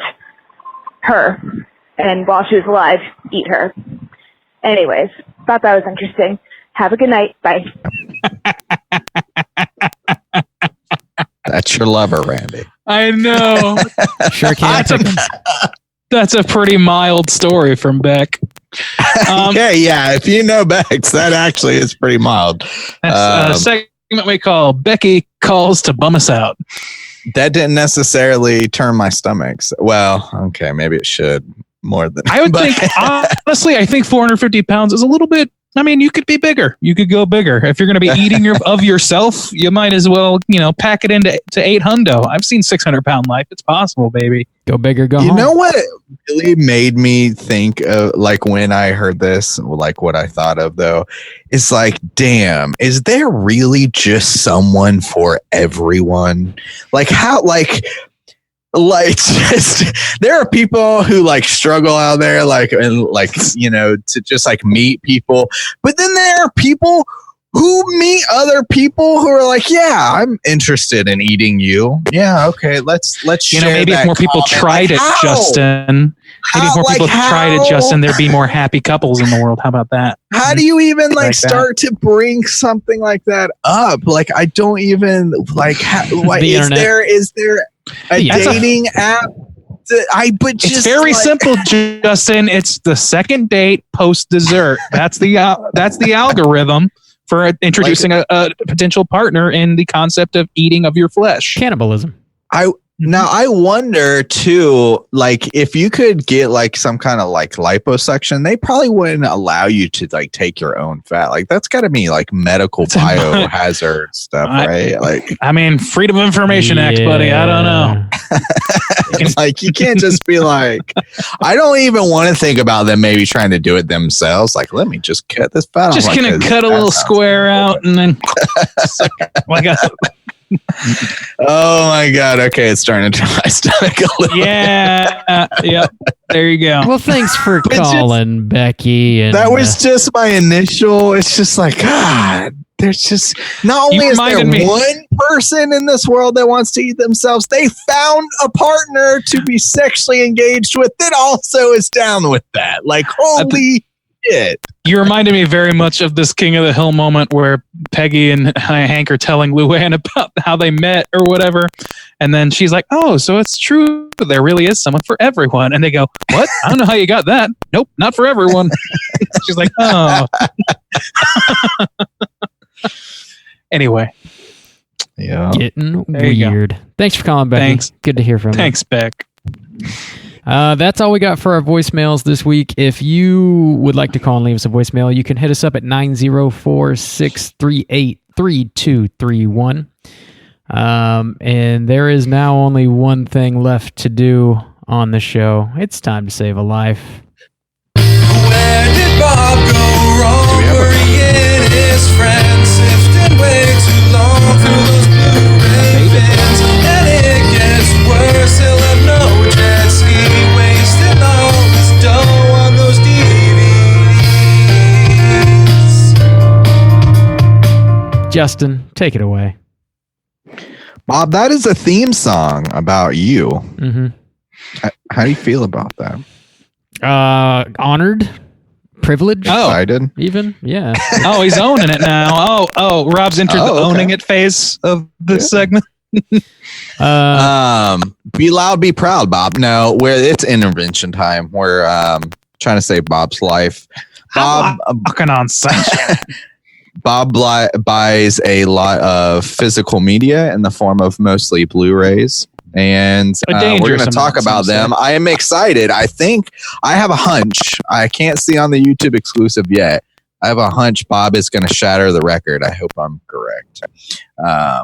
her, and while she was alive, eat her. Anyways, thought that was interesting. Have a good night. Bye. That's your lover, Randy. I know. Sure can't. That's a pretty mild story from Beck. Yeah. If you know Bex, that actually is pretty mild. That's a segment we call Becky Calls to Bum Us Out. That didn't necessarily turn my stomach. Well, okay, maybe it should more than I would think. Honestly, I think 450 pounds is a little bit. I mean, you could be bigger. You could go bigger. If you're going to be eating of yourself, you might as well, pack it into 800. I've seen 600-pound life. It's possible, baby. Go bigger, go home. You know what really made me think of, like, when I heard this, like what I thought of though, is like, damn, is there really just someone for everyone? Like how, like just there are people who like struggle out there, like, and like, to just like meet people, but then there are people who meet other people who are like, yeah, I'm interested in eating you. Yeah, okay, let's share maybe that if more people tried it, how? Justin. Maybe if more people tried it, Justin, there'd be more happy couples in the world. How about that? How do you even like start to bring something like that up? Like, I don't even like. Is there a dating app? It's very simple, Justin. It's the second date post dessert. That's the algorithm for introducing a potential partner in the concept of eating of your flesh. Cannibalism. Now I wonder too, like if you could get like some kind of like liposuction, they probably wouldn't allow you to like take your own fat. Like that's got to be like medical biohazard stuff, right? Like, I mean, Freedom of Information Act, buddy. I don't know. Like you can't just be like, I don't even want to think about them maybe trying to do it themselves. Like, let me just cut this fat. Just gonna cut a little square out and then like a. Oh my god! Okay, it's starting to turn my stomach a little. Yeah, yep. There you go. Well, thanks for calling, Becky. And, that was just my initial. It's just like, God, there's just not only is there one person in this world that wants to eat themselves, they found a partner to be sexually engaged with that also is down with that. Like, holy shit. You reminded me very much of this King of the Hill moment where Peggy and Hank are telling Luann about how they met or whatever. And then she's like, oh, so it's true. There really is someone for everyone. And they go, what? I don't know how you got that. Nope, not for everyone. She's like, oh. Anyway. Yeah. Getting weird. Thanks for calling, Becky. Thanks. Good to hear from you. Thanks, Beck. That's all we got for our voicemails this week. If you would like to call and leave us a voicemail, you can hit us up at 904-638-3231. And there is now only one thing left to do on the show. It's time to save a life. Where did Bob go wrong? Were he and his friends sifting way too long through those Blu-ray bins? And it gets worse, he'll have no jet ski, wasting all his dough on those DVDs. Justin, take it away. Bob, that is a theme song about you. Mm-hmm. How do you feel about that? Honored, privileged, excited, even, yeah. Oh, he's owning it now. Oh, Rob's entered the owning it phase of this segment. Be loud, be proud, Bob. No, where it's intervention time. We're trying to save Bob's life. Bob, fucking on sunshine. Bob buys a lot of physical media in the form of mostly Blu-rays. And we're going to talk about them. I am excited. I think I have a hunch. I can't see on the YouTube exclusive yet. I have a hunch Bob is going to shatter the record. I hope I'm correct. I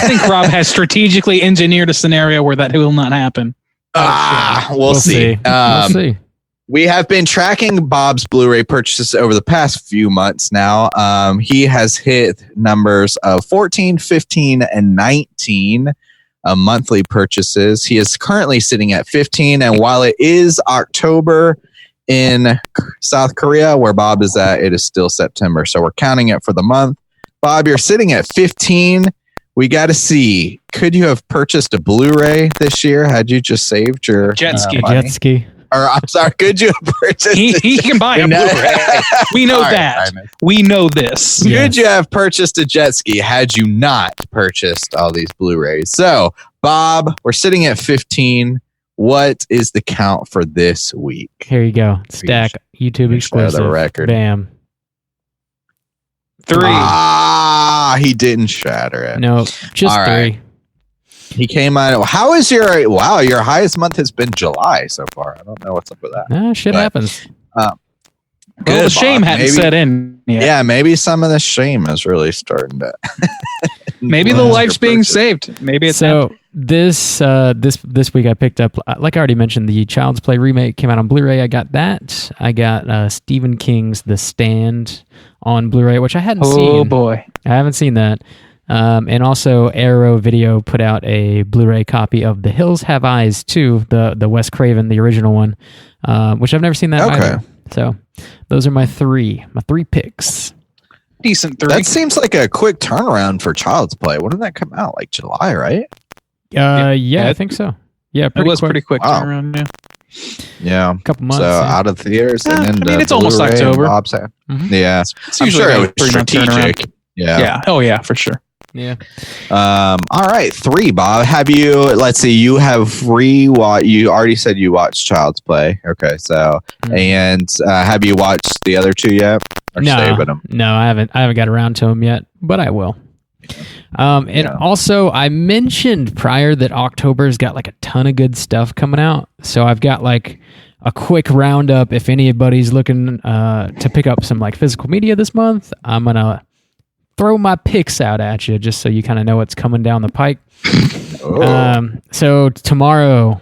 think Rob has strategically engineered a scenario where that will not happen. We'll see. We'll see. We have been tracking Bob's Blu-ray purchases over the past few months now. He has hit numbers of 14, 15, and 19 monthly purchases. He is currently sitting at 15, and while it is October in South Korea, where Bob is at, it is still September, so we're counting it for the month. Bob, you're sitting at 15 we got to see. Could you have purchased a Blu-ray this year had you just saved your Jet ski? money? Jet ski. Or I'm sorry, could you have purchased? He can buy a Blu-ray. We know that. We know this. Could you have purchased a jet ski had you not purchased all these Blu-rays? So, Bob, we're sitting at 15. What is the count for this week? Here you go. Stack YouTube exclusive. The record. Bam. 3. He didn't shatter it. No, just all 3. Right. He came out. How is your highest month has been July so far. I don't know what's up with that. Shit happens. Well, the shame hadn't set in yet. Yeah, maybe some of the shame is really starting to. Maybe the life's being saved. Maybe it's so. This week I picked up, like I already mentioned, the Child's Play remake came out on Blu-ray. I got that. I got Stephen King's The Stand on Blu-ray, which I hadn't seen. Oh boy, I haven't seen that. And also Arrow Video put out a Blu-ray copy of The Hills Have Eyes 2, the Wes Craven, the original one, which I've never seen that either. So those are my three picks. Decent 3. That seems like a quick turnaround for Child's Play. When did that come out? Like July, right? Yeah, I think so. Yeah, it was pretty quick turnaround. Yeah, a couple months. So out of theaters, and then I mean, it's almost October. Yeah, it's I'm usually sure a it was 3-month strategic. turnaround. Yeah. Oh yeah, for sure. Yeah. All right, 3, Bob. Have you? Let's see. You have rewatched. You already said you watched Child's Play. Okay, so and have you watched the other 2 yet? Or saving them? No, I haven't. I haven't got around to them yet, but I will. And also, I mentioned prior that October's got like a ton of good stuff coming out. So I've got like a quick roundup. If anybody's looking to pick up some like physical media this month, I'm gonna throw my picks out at you just so you kind of know what's coming down the pike. So tomorrow,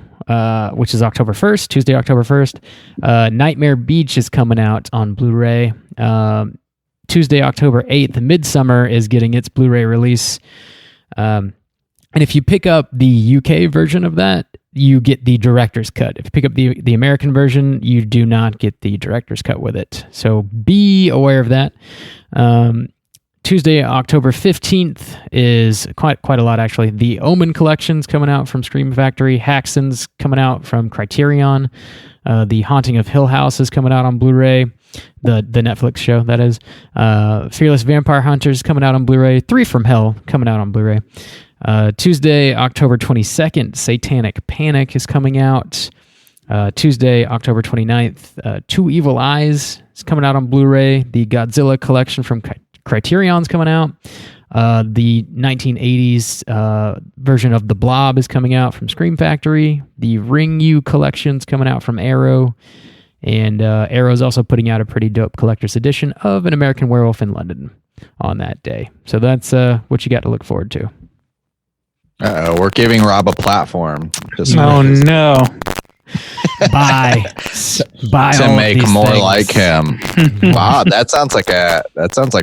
which is October 1st, Tuesday, October 1st, Nightmare Beach is coming out on Blu-ray. Tuesday, October 8th, Midsummer is getting its Blu-ray release. And if you pick up the UK version of that, you get the director's cut. If you pick up the American version, you do not get the director's cut with it. So be aware of that. Tuesday, October 15th is quite a lot, actually. The Omen Collection's coming out from Scream Factory. Haxton's coming out from Criterion. The Haunting of Hill House is coming out on Blu-ray. The Netflix show, that is. Fearless Vampire Hunters coming out on Blu-ray. 3 from Hell coming out on Blu-ray. Tuesday, October 22nd, Satanic Panic is coming out. Tuesday, October 29th, Two Evil Eyes is coming out on Blu-ray. The Godzilla collection from Criterion's coming out. The 1980s version of The Blob is coming out from Scream Factory. The Ring You collection's coming out from Arrow. And Arrow's also putting out a pretty dope collector's edition of An American Werewolf in London on that day. So that's what you got to look forward to. We're giving Rob a platform. No. Buy to make more things. like him. Wow, that sounds like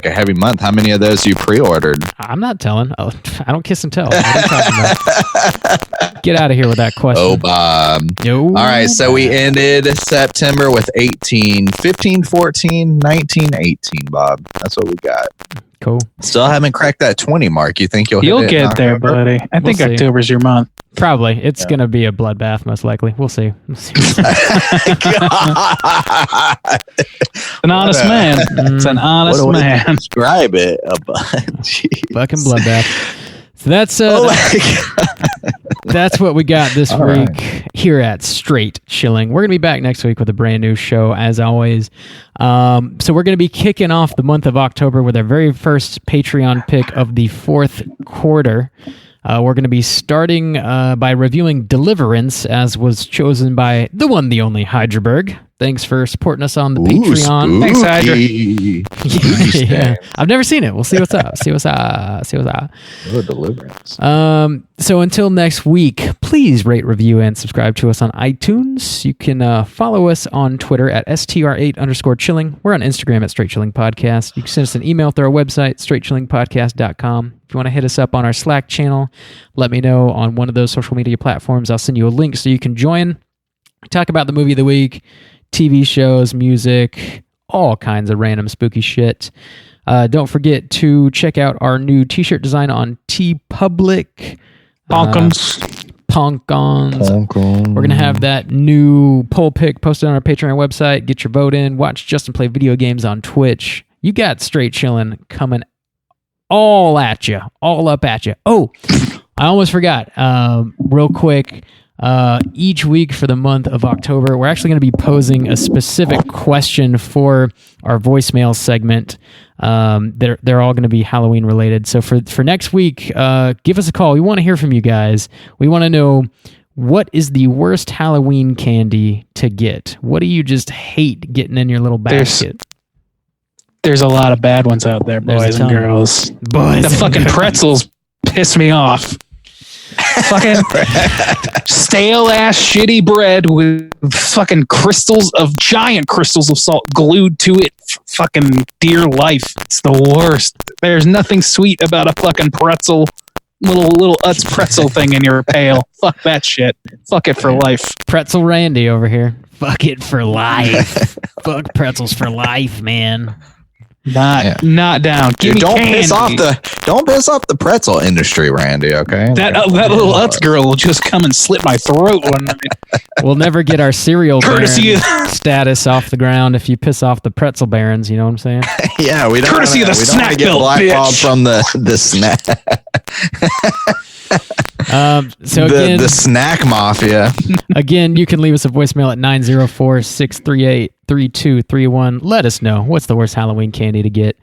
a heavy month. How many of those you pre-ordered? I'm not telling. Oh, I don't kiss and tell. What are you talking about? Get out of here with that question. Oh, Bob. No. All right, so we ended September with 18, 15, 14, 19, 18, Bob. That's what we got. Cool. Still haven't cracked that 20 mark. You think you'll get there, buddy. I think October's your month. Probably. It's going to be a bloodbath, most likely. We'll see. An honest man. It's an honest man. Describe it. Fucking bloodbath. So that's that's what we got this week here at Straight Chilling. We're going to be back next week with a brand new show, as always. So we're going to be kicking off the month of October with our very first Patreon pick of the fourth quarter. We're going to be starting by reviewing Deliverance, as was chosen by the one, the only Hydraberg. Thanks for supporting us on the Patreon. Spooky. Thanks, Hydra. Yeah. I've never seen it. We'll see what's up. Oh, Deliverance. So until next week, please rate, review, and subscribe to us on iTunes. You can follow us on Twitter at str8_chilling. We're on Instagram at Straight Chilling Podcast. You can send us an email through our website, straightchillingpodcast.com. If you want to hit us up on our Slack channel, let me know on one of those social media platforms. I'll send you a link so you can join. Talk about the movie of the week, TV shows, music, all kinds of random spooky shit. Don't forget to check out our new t-shirt design on TeePublic. Ponkons. We're going to have that new poll pick posted on our Patreon website. Get your vote in. Watch Justin play video games on Twitch. You got Straight Chillin' coming all at you. All up at you. Oh, I almost forgot. Real quick. Each week for the month of October, we're actually going to be posing a specific question for our voicemail segment. They're all going to be Halloween related. So for next week, give us a call. We want to hear from you guys. We want to know, what is the worst Halloween candy to get? What do you just hate getting in your little basket? There's a lot of bad ones out there, boys and girls. The fucking pretzels piss me off. Fucking stale ass shitty bread with fucking giant crystals of salt glued to it. Fucking dear life. It's the worst. There's nothing sweet about a fucking pretzel. Little Utz pretzel thing in your pail. Fuck that shit. Fuck it for life. Pretzel Randy over here. Fuck it for life. Fuck pretzels for life, man. Not down. Dude, don't piss off the pretzel industry, Randy. Okay, that little Utz girl will just come and slit my throat one night. We'll never get our cereal baron status off the ground if you piss off the pretzel barons. You know what I'm saying? Yeah, we don't. Courtesy of the snack bill, bitch. From the snack. The snack mafia. Again, you can leave us a voicemail at 904-638-3231. Let us know what's the worst Halloween candy to get.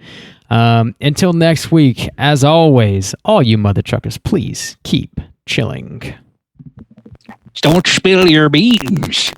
Until next week, as always, all you mother truckers, please keep chilling. Don't spill your beans.